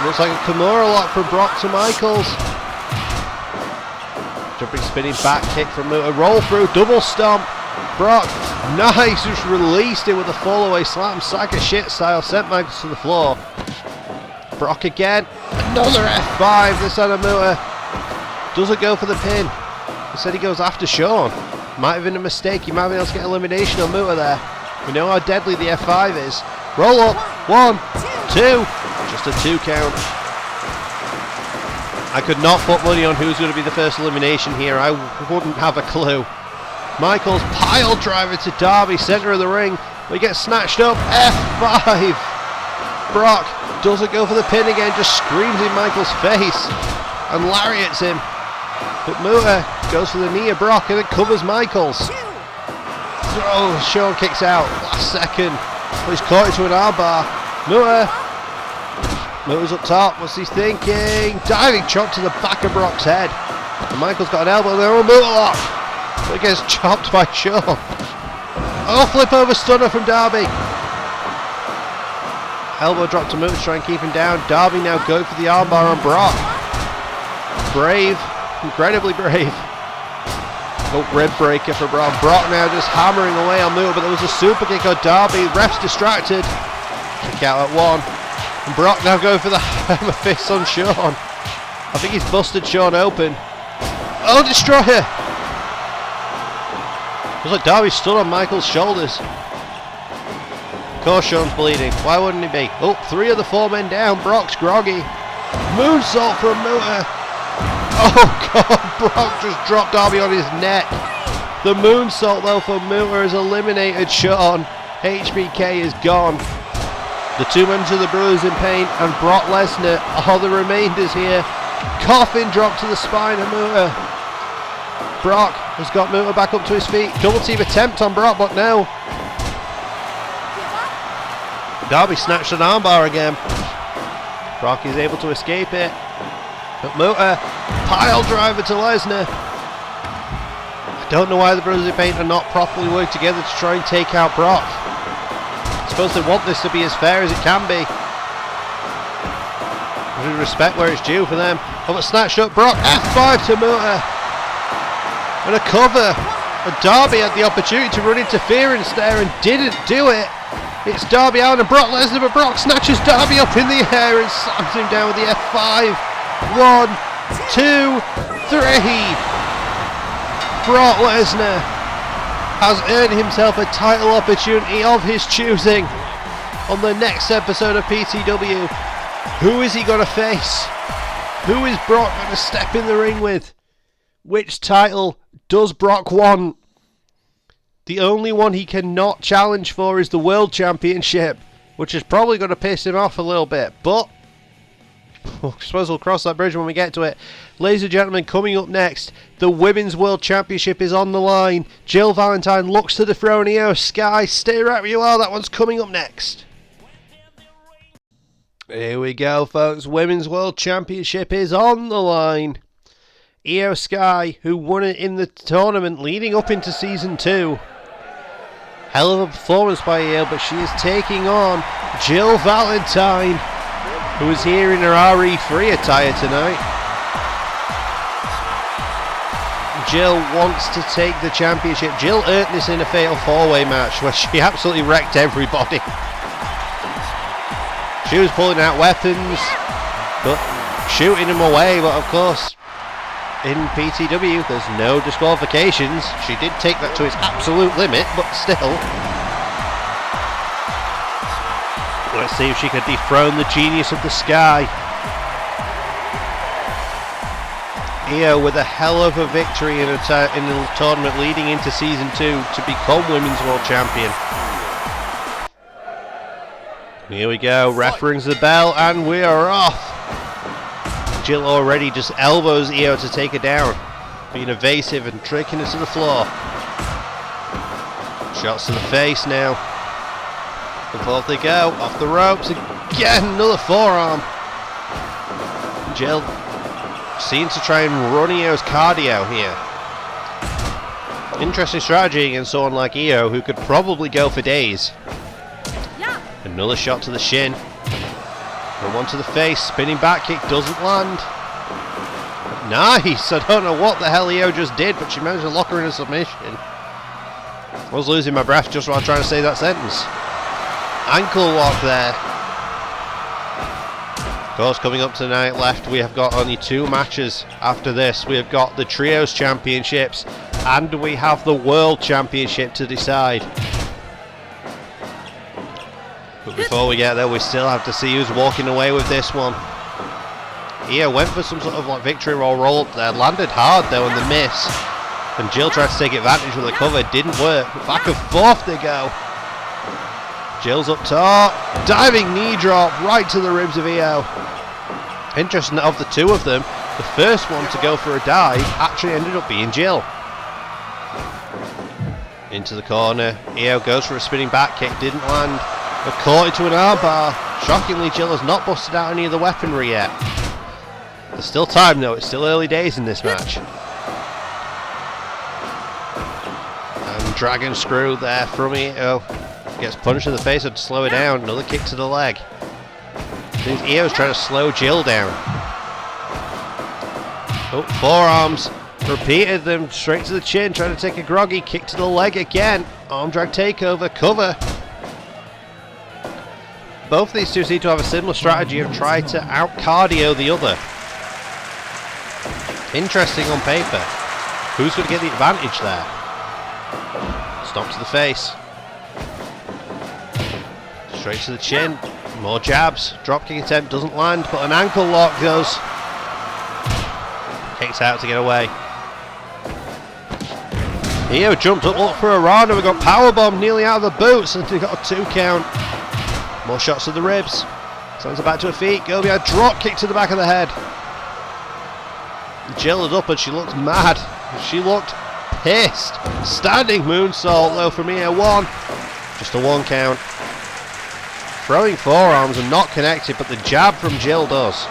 Looks like a Kimura lock from Brock to Michaels. Jumping, spinning back kick from Muta. Roll through, double stomp. Brock, nice, just released it with a fall away slam. Sack of shit style, sent Michaels to the floor. Brock again, another F5 this time of Muta. Doesn't go for the pin. Instead he goes after Shawn. Might have been a mistake, he might have been able to get elimination on Muta there. We know how deadly the F5 is. Roll up, 1, 2, just a 2 count. I could not put money on who's going to be the first elimination here, I wouldn't have a clue. Michaels pile driver to Darby, centre of the ring. We get snatched up, F5. Brock doesn't go for the pin again, just screams in Michaels' face and lariats him. But Muta goes for the knee of Brock and it covers Michaels. Oh, Shawn kicks out last second. But he's caught into an armbar. Muta Moves up top. What's he thinking? Diving chop to the back of Brock's head. And Michael's got an elbow there on Muta lock. But it gets chopped by Shawn. Oh, flip over stunner from Darby. Elbow drop to Muta to try and keep him down. Darby now go for the armbar on Brock. Brave. Incredibly brave. Oh, rib breaker for Brock. Brock now just hammering away on Muta, but there was a super kick on Darby. Ref's distracted. Kick out at 1. And Brock now going for the hammer fist on Shawn. I think he's busted Shawn open. Oh, destroyer! Looks like Darby stood on Michael's shoulders. Of course Shawn's bleeding. Why wouldn't he be? Oh, 3 of the 4 men down. Brock's groggy. Moonsault from Muta. Oh god, Brock just dropped Darby on his neck. The moonsault though for Muta has eliminated Shawn. HBK is gone. The 2 members of the Brothers in Pain and Brock Lesnar are the remainders here. Coffin drop to the spine of Muta. Brock has got Muta back up to his feet. Double team attempt on Brock, but no. Darby snatched an armbar again. Brock is able to escape it. But Muta, pile driver to Lesnar. I don't know why the Brothers in Pain are not properly working together to try and take out Brock. I suppose they want this to be as fair as it can be. With respect where it's due for them. Oh, but snatched up Brock. F5 to Muta. And a cover. And Darby had the opportunity to run interference there and didn't do it. It's Darby out and Brock Lesnar, but Brock snatches Darby up in the air and slams him down with the F5. 1, 2, 3. Brock Lesnar has earned himself a title opportunity of his choosing on the next episode of PTW. Who is he going to face? Who is Brock going to step in the ring with? Which title does Brock want? The only one he cannot challenge for is the World Championship, which is probably going to piss him off a little bit, but I suppose we'll cross that bridge when we get to it. Ladies and gentlemen, coming up next, the Women's World Championship is on the line. Jill Valentine looks to dethrone Io Sky. Stay right where you are, that one's coming up next. Here we go, folks. Women's World Championship is on the line. Io Sky, who won it in the tournament leading up into Season 2. Hell of a performance by Io, but she is taking on Jill Valentine, who is here in her RE3 attire tonight. Jill wants to take the championship. Jill earned this in a fatal 4-way match where she absolutely wrecked everybody. She was pulling out weapons, but shooting them away, but of course, in PTW, there's no disqualifications. She did take that to its absolute limit, but still. Let's see if she can dethrone the genius of the Sky. Io with a hell of a victory in the tournament leading into Season 2 to become Women's World Champion. Here we go, ref rings the bell and we are off. Jill already just elbows Io to take her down, being evasive and tricking her to the floor. Shots to the face now. And forth they go, off the ropes again, another forearm. Jill seems to try and run Io's cardio here. Interesting strategy against someone like Io, who could probably go for days. Another shot to the shin. And one to the face, spinning back kick doesn't land. Nice! I don't know what the hell Io just did, but she managed to lock her in a submission. I was losing my breath just while trying to say that sentence. Ankle lock there. Of course, coming up tonight left, we have got only 2 matches after this. We have got the Trios Championships and we have the World Championship to decide. But before we get there, we still have to see who's walking away with this one. Io went for some sort of like victory roll up there, landed hard though in the miss. And Jill tried to take advantage with the cover, didn't work. Back and forth they go. Jill's up top, diving knee drop right to the ribs of Io. Interesting that of the 2 of them, the first one to go for a dive actually ended up being Jill. Into the corner, Io goes for a spinning back kick, didn't land. But caught into an armbar. Shockingly, Jill has not busted out any of the weaponry yet. There's still time though, it's still early days in this match. And Dragon Screw there from Io. Gets punched in the face and slow her down. Another kick to the leg. I think Io's trying to slow Jill down. Oh, forearms. Repeated them straight to the chin, trying to take a groggy kick to the leg again. Arm drag takeover, cover. Both of these two seem to have a similar strategy of trying to out-cardio the other. Interesting on paper. Who's going to get the advantage there? Stomp to the face. Straight to the chin. More jabs. Dropkick attempt doesn't land, but an ankle lock goes. Kicks out to get away. Io jumped up, look for a Rana. We got powerbomb nearly out of the boots, and we got a 2 count. More shots to the ribs. Sends her back to her feet. Go behind, drop kick to the back of the head. Jill is up and she looked mad. She looked pissed. Standing moonsault though from Io. 1. Just a 1 count. Throwing forearms and not connected, but the jab from Jill does.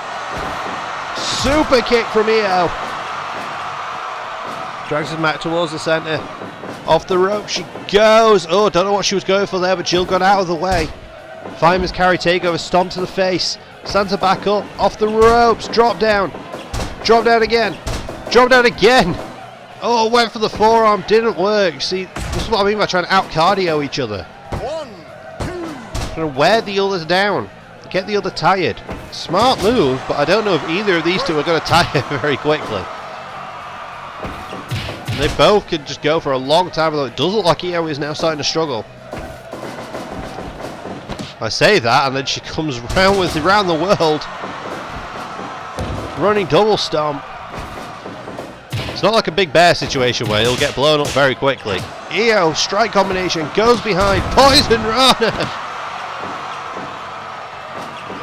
Super kick from Io. Drags him back towards the centre. Off the rope she goes. Oh, don't know what she was going for there, but Jill got out of the way. Fireman's carry takeover, stomp to the face. Stands her back up. Off the ropes. Drop down. Drop down again. Drop down again. Oh, went for the forearm. Didn't work. See, this is what I mean by trying to out-cardio each other. 1, 2. Trying to wear the others down. Get the other tired. Smart move, but I don't know if either of these two are going to tire very quickly. They both could just go for a long time, although it does look like Io is now starting to struggle. I say that, and then she comes round with around the world. Running double stomp. It's not like a Big Bear situation where he'll get blown up very quickly. Io, strike combination, goes behind, poison Rana.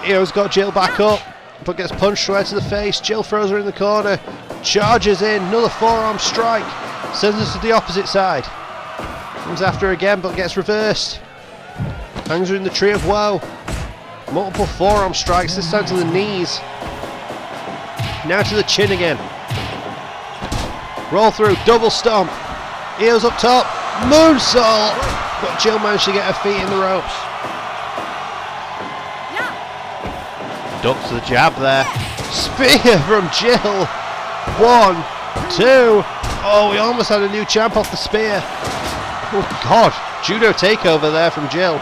Io's got Jill back up, but gets punched square to the face. Jill throws her in the corner, charges in, another forearm strike, sends us to the opposite side. Comes after her again, but gets reversed. Hangs her in the tree of woe. Multiple forearm strikes, this time to the knees. Now to the chin again. Roll through, double stomp. Io's up top, moonsault. But Jill managed to get her feet in the ropes. Ducks the jab there. Spear from Jill. 1, 2. Oh, we almost had a new champ off the spear. Oh God, judo takeover there from Jill.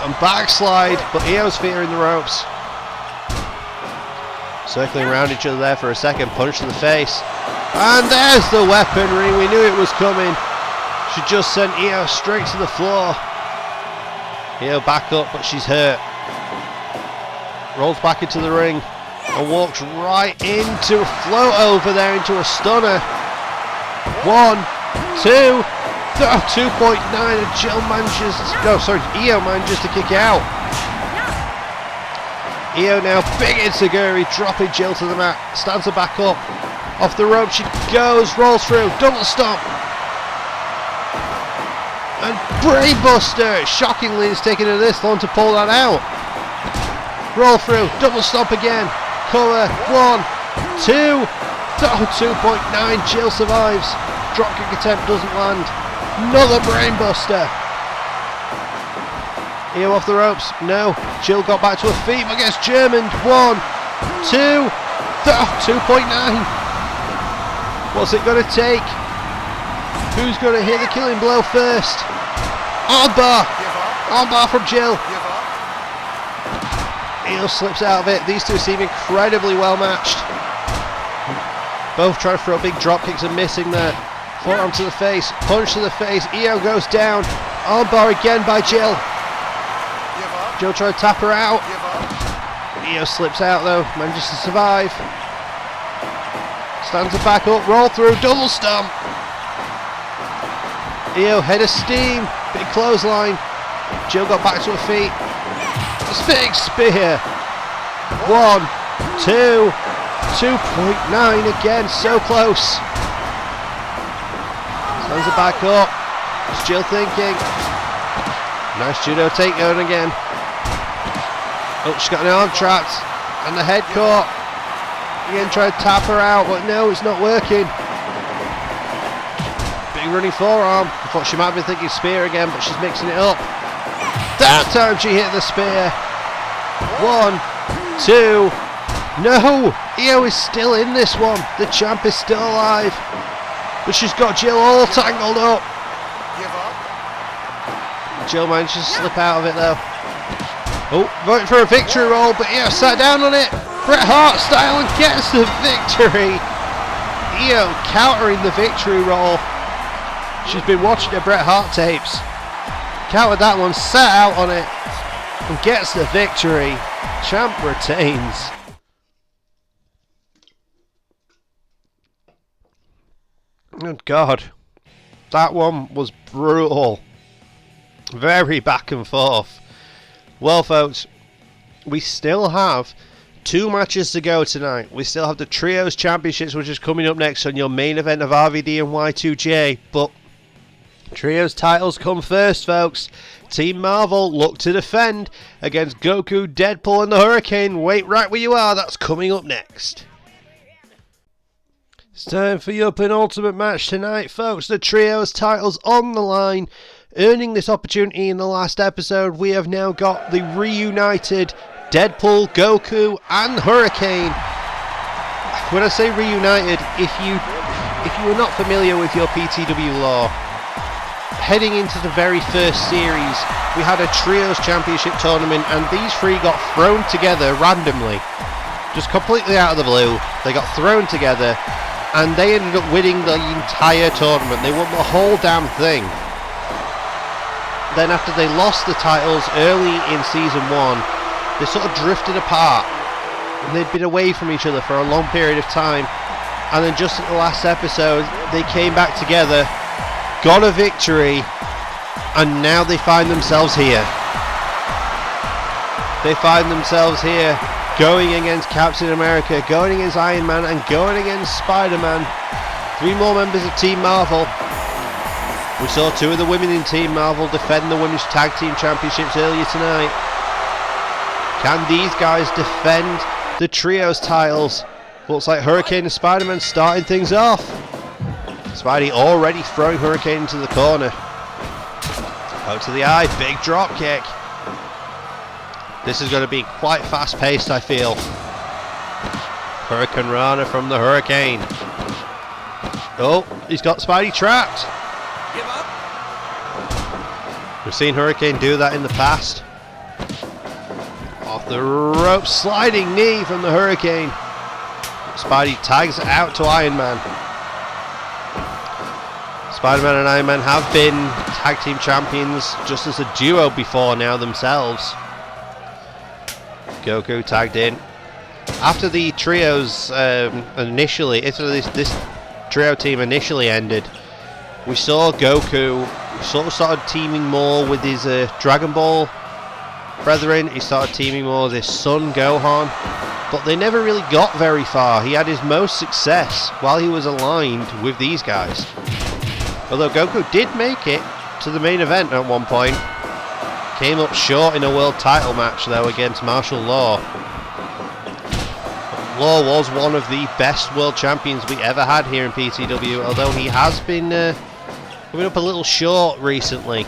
And backslide, but Io's feet are in the ropes. Circling around each other there for a second, punch to the face. And there's the weaponry, we knew it was coming. She just sent Io straight to the floor. Io back up, but she's hurt. Rolls back into the ring and walks right into a float over there into a stunner. 1, 2, 2.9, and Jill manages, Io manages to kick out. Io now big enziguri, dropping Jill to the mat, stands her back up. Off the rope she goes, rolls through, double stomp. And brainbuster, shockingly it's taken her this long to pull that out. Roll through, double stomp again, cover, 1, 2, 2.9, Jill survives. Dropkick attempt doesn't land. Another brainbuster. Io off the ropes. No. Jill got back to her feet but gets Germaned. 1, 2, 2.9. What's it going to take? Who's going to hit the killing blow first? Armbar. Armbar from Jill. Io slips out of it. These two seem incredibly well matched. Both trying to throw big drop kicks and missing there. Forearm to the face, punch to the face. Io goes down. Armbar again by Jill. Jill trying to tap her out. Io slips out though, manages to survive. Stands her back up, roll through, double stomp. Io head of steam, big clothesline. Jill got back to her feet. Big spear. 1, 2, 2.9 again, so close. Stands her back up. What's Jill thinking? Nice judo takedown again. Oh, she's got an arm trapped. And the head caught. Again, try to tap her out, but no, it's not working. Big running forearm. I thought she might be thinking spear again, but she's mixing it up. That time she hit the spear. 1, 2. No! Io is still in this one. The champ is still alive. But she's got Jill all tangled up. Jill manages to slip out of it though. Oh, voting for a victory roll, but Io sat down on it. Bret Hart style and gets the victory. Io countering the victory roll. She's been watching the Bret Hart tapes. Countered that one, sat out on it, and gets the victory. Champ retains. Oh God, that one was brutal. Very back and forth. Well folks, we still have 2 matches to go tonight. We still have the Trios Championships, which is coming up next on your main event of RVD and Y2J, but Trios titles come first, folks. Team Marvel look to defend against Goku, Deadpool and the Hurricane. Wait right where you are, that's coming up next. It's time for your penultimate match tonight, folks. The Trios titles on the line. Earning this opportunity in the last episode, we have now got the reunited Deadpool, Goku and Hurricane. When I say reunited, if you are not familiar with your PTW lore, heading into the very first series, we had a Trios Championship tournament and these 3 got thrown together randomly. Just completely out of the blue. They got thrown together and they ended up winning the entire tournament. They won the whole damn thing. Then after they lost the titles early in Season 1, they sort of drifted apart. And they'd been away from each other for a long period of time. And then just at the last episode, they came back together, got a victory, and now they find themselves here. They find themselves here, going against Captain America, going against Iron Man, and going against Spider-Man. 3 more members of Team Marvel. We saw 2 of the women in Team Marvel defend the Women's Tag Team Championships earlier tonight. Can these guys defend the Trios titles? Looks like Hurricane and Spider-Man starting things off. Spidey already throwing Hurricane into the corner. Out to the eye, big drop kick. This is going to be quite fast paced, I feel. Hurricane Rana from the Hurricane. Oh, he's got Spidey trapped. Give up. We've seen Hurricane do that in the past. Off the rope, sliding knee from the Hurricane. Spidey tags out to Iron Man. Spider-Man and Iron Man have been tag team champions just as a duo before now themselves. Goku tagged in. After the trios initially, after this trio team initially ended, we saw Goku sort of started teaming more with his Dragon Ball brethren. He started teaming more with his son Gohan, but they never really got very far. He had his most success while he was aligned with these guys. Although Goku did make it to the main event at one point. Came up short in a world title match though against Martial Law. Law was one of the best world champions we ever had here in PTW, although he has been coming up a little short recently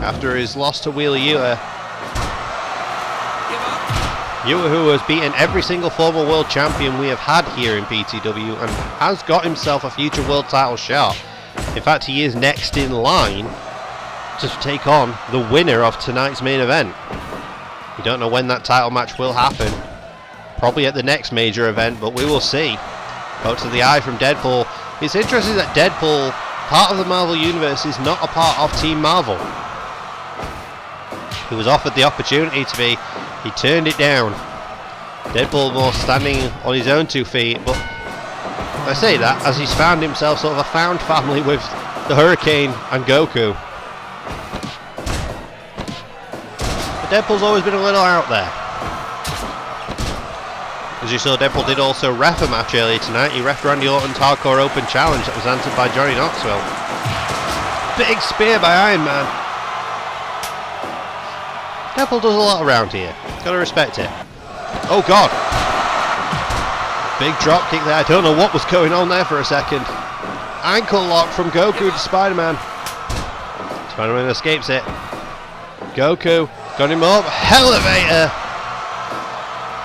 after his loss to Wheeler Yuta. Yuta, who has beaten every single former world champion we have had here in PTW and has got himself a future world title shot. In fact, he is next in line to take on the winner of tonight's main event. We don't know when that title match will happen. Probably at the next major event, but we will see. Out to the eye from Deadpool. It's interesting that Deadpool, part of the Marvel Universe, is not a part of Team Marvel. He was offered the opportunity to be. He turned it down. Deadpool more standing on his own 2 feet, but I say that as he's found himself sort of a found family with the Hurricane and Goku. But Deadpool's always been a little out there. As you saw, Deadpool did also ref a match earlier tonight. He refed Randy Orton's Hardcore Open Challenge that was answered by Johnny Knoxville. Big spear by Iron Man. Deadpool does a lot around here. Gotta respect it. Oh god! Big drop kick there. I don't know what was going on there for a second. Ankle lock from Goku to Spider-Man. Spider-Man escapes it. Goku got him up. Elevator!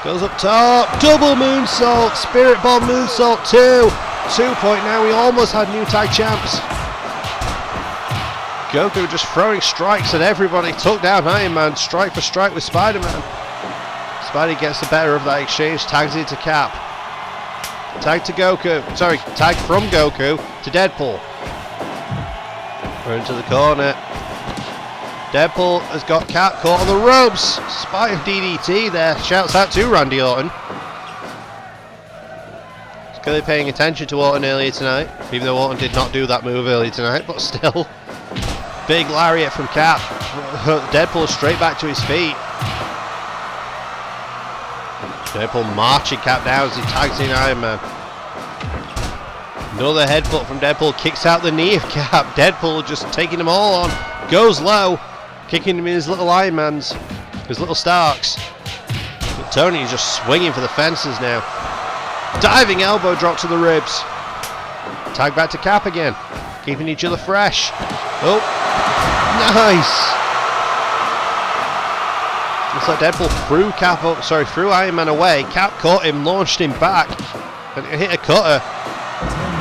Goes up top. Double moonsault. Spirit Bomb moonsault 2. 2 point now. We almost had new tag champs. Goku just throwing strikes at everybody. Took down Iron Man. Strike for strike with Spider-Man. Spidey gets the better of that exchange. Tags it to Cap. Tag to Goku. Sorry, tag from Goku to Deadpool. We're into the corner. Deadpool has got Cap caught on the ropes. Spider DDT there. Shouts out to Randy Orton. He's clearly paying attention to Orton earlier tonight. Even though Orton did not do that move earlier tonight. But still. Big lariat from Cap. Deadpool straight back to his feet. Deadpool marching Cap down as he tags in Iron Man. Another headbutt from Deadpool. Kicks out the knee of Cap. Deadpool just taking them all on. Goes low. Kicking him in his little Iron Mans. His little Starks. But Tony is just swinging for the fences now. Diving elbow drop to the ribs. Tag back to Cap again. Keeping each other fresh. Oh. Nice. Looks like Deadpool threw Cap up, threw Iron Man away. Cap caught him, launched him back, and hit a cutter.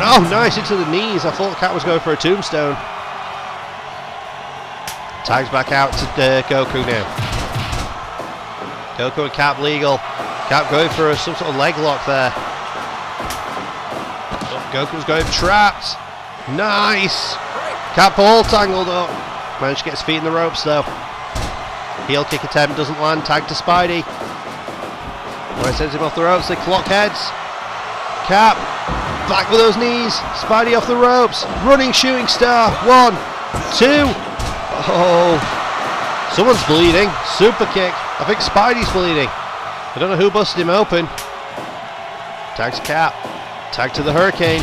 Oh, nice, into the knees. I thought Cap was going for a tombstone. Tags back out to Goku now. Goku and Cap legal. Cap going for some sort of leg lock there. Oh, Goku's going trapped. Nice. Cap all tangled up. Managed to get his feet in the ropes though. Heel kick attempt doesn't land. Tag to Spidey. Where he sends him off the ropes. They clock heads. Cap back with those knees. Spidey off the ropes. Running shooting star. 1, 2. Oh, someone's bleeding. Super kick. I think Spidey's bleeding. I don't know who busted him open. Tags Cap. Tag to the Hurricane.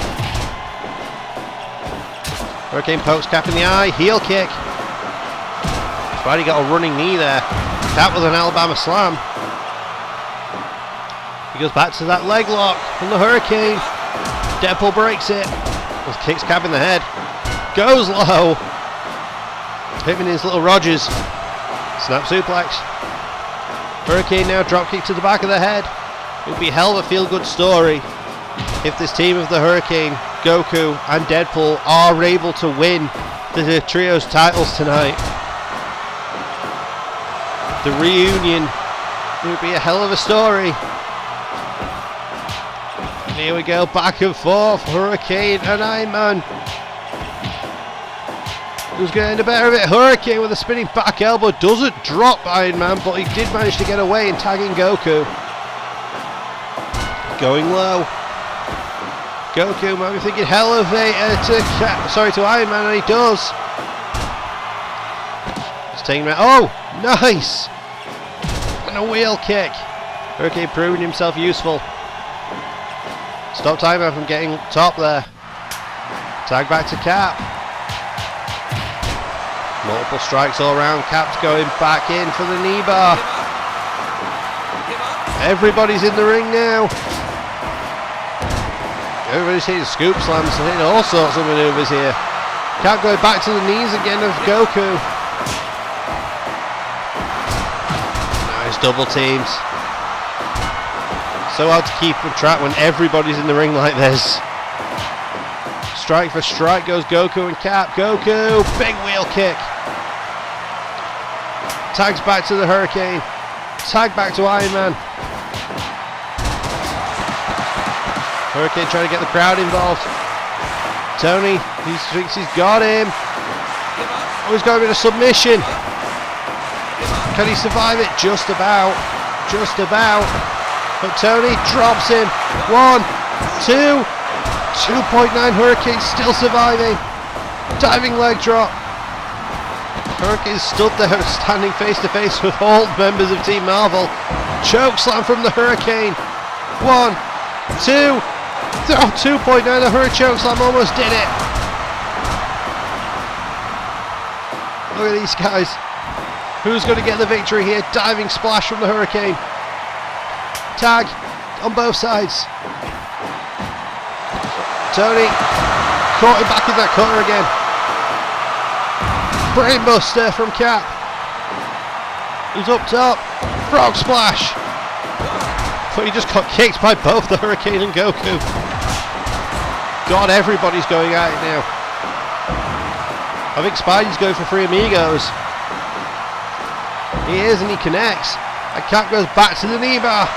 Hurricane pokes Cap in the eye. Heel kick. Spidey got a running knee there. Cap with an Alabama slam. He goes back to that leg lock from the Hurricane. Deadpool breaks it. Just kicks Cap in the head. Goes low. Hit him in his little Rogers. Snap suplex. Hurricane now drop kick to the back of the head. It would be a hell of a feel good story if this team of the Hurricane, Goku and Deadpool are able to win the trios titles tonight. The reunion, it would be a hell of a story. And here we go, back and forth, Hurricane and Iron Man. Who's getting the better of it? Hurricane with a spinning back elbow, doesn't drop Iron Man, but he did manage to get away and tagging Goku. Going low. Goku might be thinking elevator to Iron Man, and he does. Just taking him out. Oh, nice! And a wheel kick. Hurricane proving himself useful. Stop timer from getting top there. Tag back to Cap. Multiple strikes all around. Cap's going back in for the knee bar. Everybody's in the ring now. Everybody's hitting scoop slams, hitting all sorts of maneuvers here. Cap going back to the knees again of Goku. Nice double teams. So hard to keep on track when everybody's in the ring like this. Strike for strike goes Goku and Cap. Goku, big wheel kick. Tags back to the Hurricane. Tag back to Iron Man. Hurricane trying to get the crowd involved. Tony, he thinks he's got him. Oh, he's got him in a submission. Can he survive it? Just about. Just about. But Tony drops him. 1, 2. 2.9 Hurricane still surviving. Diving leg drop. Hurricane stood there standing face to face with all members of Team Marvel. Choke slam from the Hurricane. 1, 2. Oh, 2.9. The Hurricane choke slam almost did it. Look at these guys. Who's going to get the victory here? Diving splash from the Hurricane. Tag on both sides. Tony caught him back in that corner again. Brainbuster from Cap. Who's up top? Frog splash. But he just got kicked by both the Hurricane and Goku. God, everybody's going at it now. I think Spidey's going for 3 amigos. He is, and he connects. And Cap goes back to the knee bar.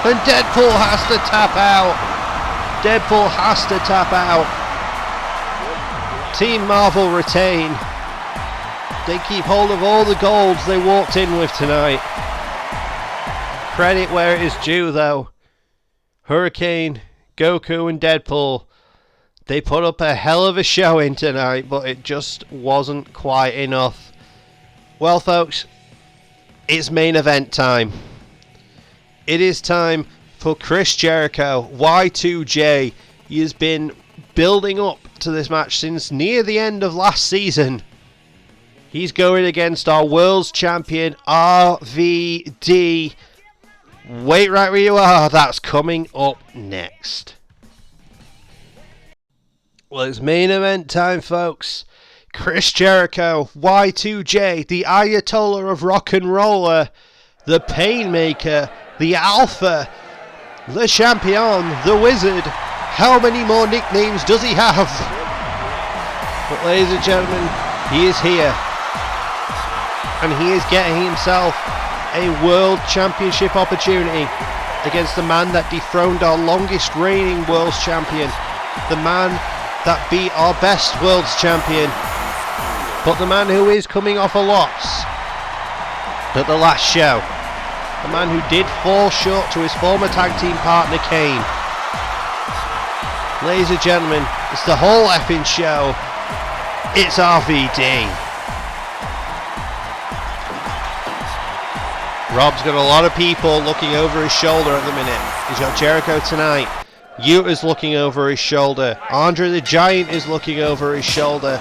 And Deadpool has to tap out. Deadpool has to tap out. Team Marvel retain. They keep hold of all the golds they walked in with tonight. Credit where it is due, though. Hurricane, Goku and Deadpool, they put up a hell of a showing tonight, but it just wasn't quite enough. Well, folks, it's main event time. It is time for Chris Jericho, Y2J. He has been building up to this match since near the end of last season. He's going against our world's champion, RVD. Wait right where you are, that's coming up next. Well, it's main event time, folks. Chris Jericho, Y2J, the Ayatollah of rock and roller, the Painmaker, the Alpha, the Champion, the Wizard. How many more nicknames does he have? But ladies and gentlemen, he is here. And he is getting himself a World Championship opportunity against the man that dethroned our longest reigning World's Champion. The man that beat our best World's Champion. But the man who is coming off a loss at the last show. The man who did fall short to his former tag team partner Kane. Ladies and gentlemen, it's the whole effing show. It's RVD. Rob's got a lot of people looking over his shoulder at the minute. He's got Jericho tonight. Yuta's looking over his shoulder. Andre the Giant is looking over his shoulder.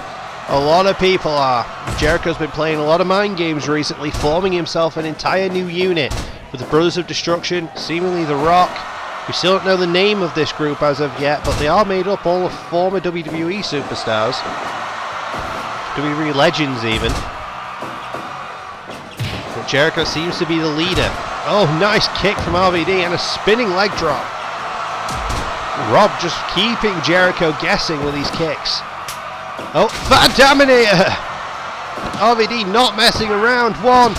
A lot of people are. Jericho's been playing a lot of mind games recently, forming himself an entire new unit with the Brothers of Destruction, seemingly The Rock. We still don't know the name of this group as of yet, but they are made up all of former WWE superstars. WWE legends even. But Jericho seems to be the leader. Oh, nice kick from RVD and a spinning leg drop. Rob just keeping Jericho guessing with these kicks. Oh, Fat Dominator! RVD not messing around. One.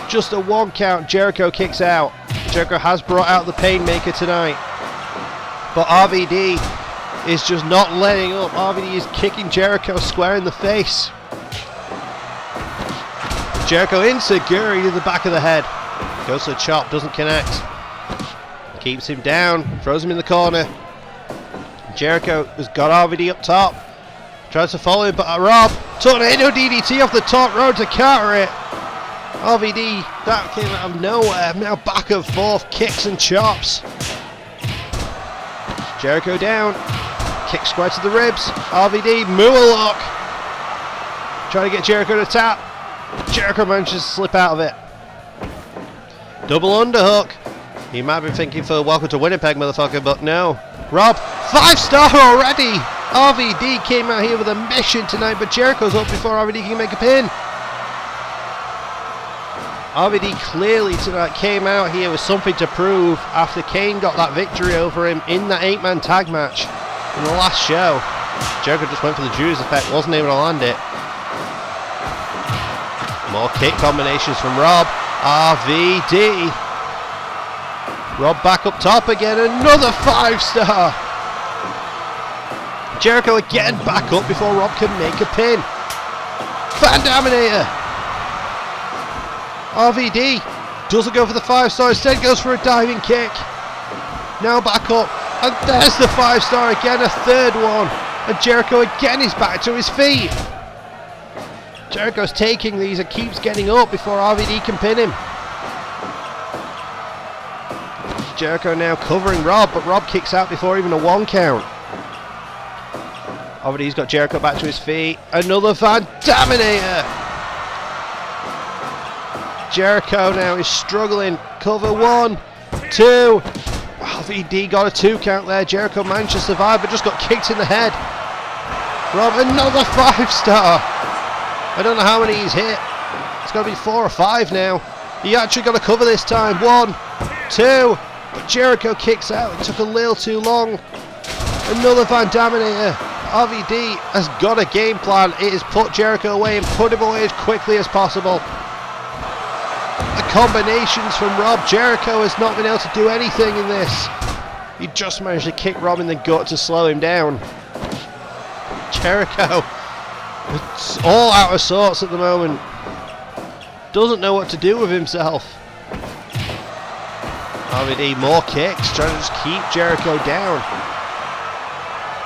Just a 1 count. Jericho kicks out. Jericho has brought out the Painmaker tonight. But RVD is just not letting up. RVD is kicking Jericho square in the face. Jericho insecurity to the back of the head. Goes to the chop, doesn't connect. Keeps him down, throws him in the corner. Jericho has got RVD up top. Tries to follow him, but Rob, tornado DDT off the top rope to counter it. RVD, that came out of nowhere. Now back and forth, kicks and chops. Jericho down. Kick square to the ribs. RVD, Mooalock. Trying to get Jericho to tap. Jericho manages to slip out of it. Double underhook. He might be thinking for welcome to Winnipeg, motherfucker, but no. Rob, 5-star already. RVD came out here with a mission tonight, but Jericho's up before RVD can make a pin. RVD clearly tonight came out here with something to prove after Kane got that victory over him in that 8-man tag match in the last show. Jericho just went for the Judas effect, wasn't able to land it. More kick combinations from Rob. RVD. Rob back up top again, another 5-star. Jericho again back up before Rob can make a pin. Fan Dominator. RVD doesn't go for the 5-star, instead goes for a diving kick. Now back up, and there's the 5-star again, a third one. And Jericho again is back to his feet. Jericho's taking these and keeps getting up before RVD can pin him. Jericho now covering Rob, but Rob kicks out before even a 1 count. RVD's got Jericho back to his feet. Another Fan Dominator. Jericho now is struggling. Cover 1, 2. RVD got a 2 count there. Jericho managed to survive but just got kicked in the head. Rob, another 5-star. I don't know how many he's hit. It's got to be 4 or 5 now. He actually got a cover this time. 1, 2. But Jericho kicks out. It took a little too long. Another Van Daminator. RVD has got a game plan. It is put Jericho away and put him away as quickly as possible. The combinations from Rob. Jericho has not been able to do anything in this. He just managed to kick Rob in the gut to slow him down. Jericho is all out of sorts at the moment. Doesn't know what to do with himself. RVD more kicks, trying to just keep Jericho down.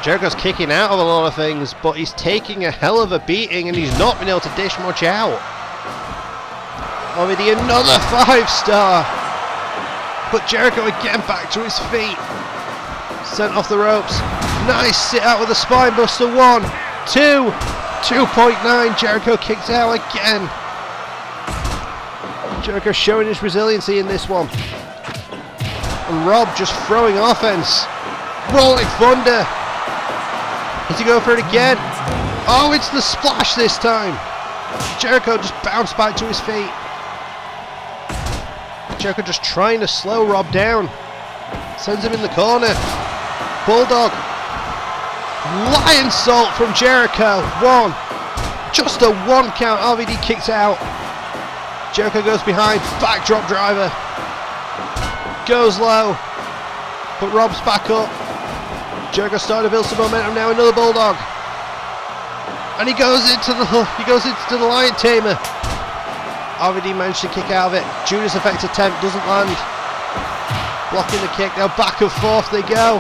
Jericho's kicking out of a lot of things, but he's taking a hell of a beating and he's not been able to dish much out. RVD another 5-star. But Jericho again back to his feet. Sent off the ropes. Nice sit out with a spine buster. 1, 2, 2.9. Jericho kicks out again. Jericho showing his resiliency in this one. And Rob just throwing offense. Rolling Thunder. Does he go for it again? Oh, it's the splash this time. Jericho just bounced back to his feet. Jericho just trying to slow Rob down. Sends him in the corner. Bulldog. Lion Salt from Jericho. 1. Just a 1 count. RVD kicks out. Jericho goes behind. Backdrop driver. Goes low. But Rob's back up. Jericho starting to build some momentum now. Another Bulldog. And he goes into the Lion Tamer. RVD managed to kick out of it. Judas Effect attempt doesn't land. Blocking the kick. Now back and forth they go.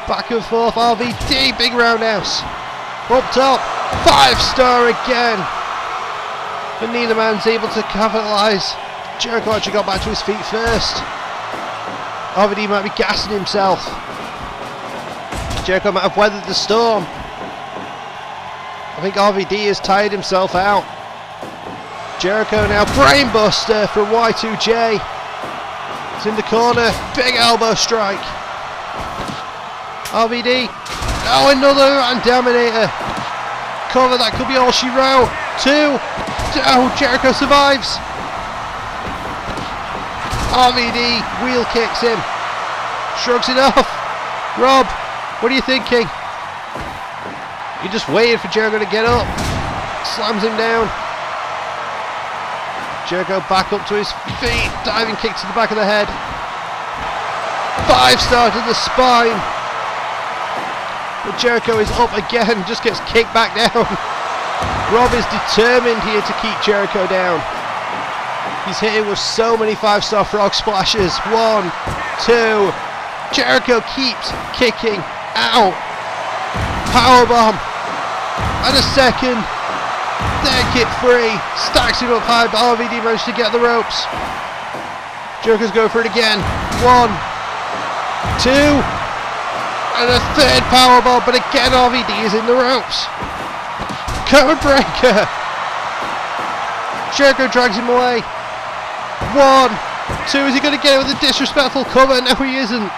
Back and forth. RVD. Big roundhouse. Up top. 5-star again. But neither man's able to capitalise. Jericho actually got back to his feet first. RVD might be gassing himself. Jericho might have weathered the storm. I think RVD has tired himself out. Jericho now brainbuster from Y2J. It's in the corner. Big elbow strike. RVD. Oh, another Dominator. Cover, that could be all she wrote. 2. Oh, Jericho survives. RVD wheel kicks him. Shrugs it off. Rob, what are you thinking? You're just waiting for Jericho to get up. Slams him down. Jericho back up to his feet. Diving kick to the back of the head. 5-star to the spine. But Jericho is up again. Just gets kicked back down. Rob is determined here to keep Jericho down. He's hitting with so many 5-star frog splashes. 1, 2. Jericho keeps kicking out. Powerbomb. And a second. Then kick 3. Stacks him up high, but RVD managed to get the ropes. Jericho's going for it again. 1, 2. And a third powerbomb, but again RVD is in the ropes. Code breaker. Jericho drags him away. 1, 2. Is he going to get it with a disrespectful cover? No, he isn't.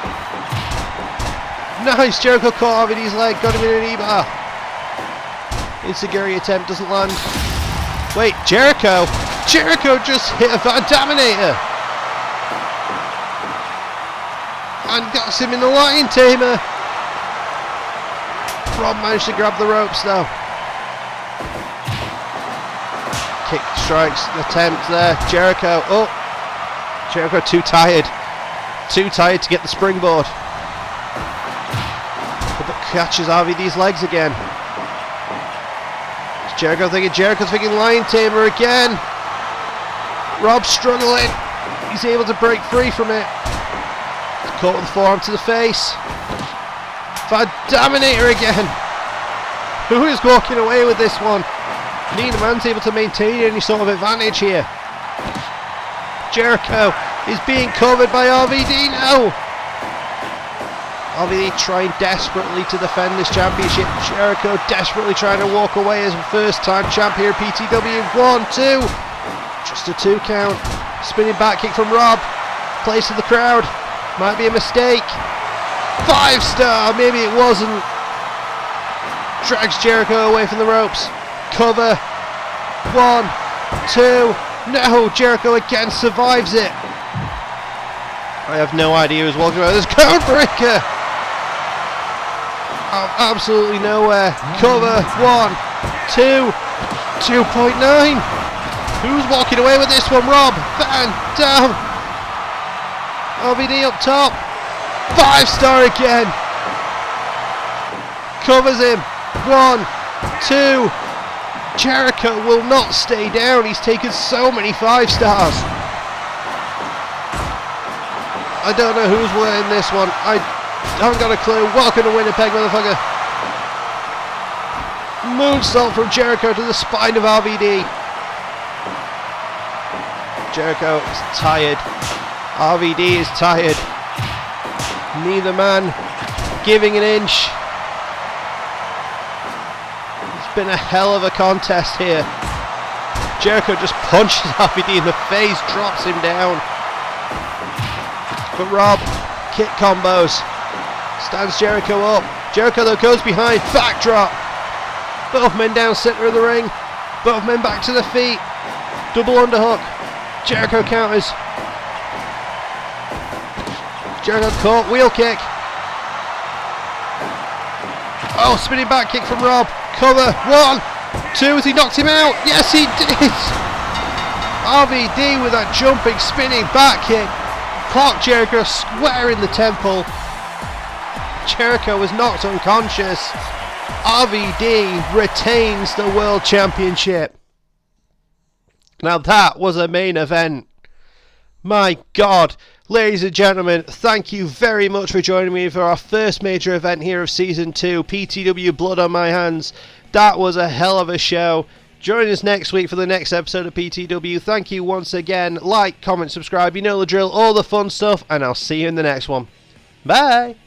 Nice. Jericho caught RVD's leg. Got him in an E-bar. Insecurity attempt doesn't land. Wait, Jericho? Jericho just hit a Van Daminator. And got him in the Lion Tamer. Rob managed to grab the ropes though. Kick strikes, attempt there. Jericho, oh. Jericho too tired. Too tired to get the springboard. But catches RVD's legs again. Jericho's thinking Lion Tamer again. Rob's struggling. He's able to break free from it. Caught with the forearm to the face. Van Daminator again. Who is walking away with this one? Neither man's able to maintain any sort of advantage here. Jericho is being covered by RVD now. RVD trying desperately to defend this championship. Jericho desperately trying to walk away as a first time champ here at PTW. 1, 2. Just a 2 count. Spinning back kick from Rob. Plays to the crowd. Might be a mistake. 5-star. Maybe it wasn't. Drags Jericho away from the ropes. Cover. 1, 2. No, Jericho again survives it. I have no idea who's walking around. There's code breaker. Out absolutely nowhere. Cover. 1, 2. 2.9. Who's walking away with this one? Rob. Van down. RVD up top. 5-star again. Covers him. 1, 2. Jericho will not stay down. He's taken so many 5-stars. I don't know who's winning this one. I haven't got a clue. Welcome to Winnipeg, motherfucker. Moonsault from Jericho to the spine of RVD. Jericho is tired. RVD is tired. Neither man giving an inch. It's been a hell of a contest here. Jericho just punches RVD in the face, drops him down. But Rob, kick combos. Stands Jericho up. Jericho though goes behind, backdrop. Both men down center of the ring. Both men back to the feet. Double underhook. Jericho counters. Jericho caught, wheel kick. Oh, spinning back kick from Rob. Cover, 1, 2, as he knocked him out. Yes, he did. RVD with that jumping, spinning back kick. Clocked Jericho square in the temple. Jericho was knocked unconscious. RVD retains the World Championship. Now that was a main event. My God. Ladies and gentlemen, thank you very much for joining me for our first major event here of Season 2, PTW Blood on My Hands. That was a hell of a show. Join us next week for the next episode of PTW. Thank you once again. Like, comment, subscribe, you know the drill, all the fun stuff, and I'll see you in the next one. Bye!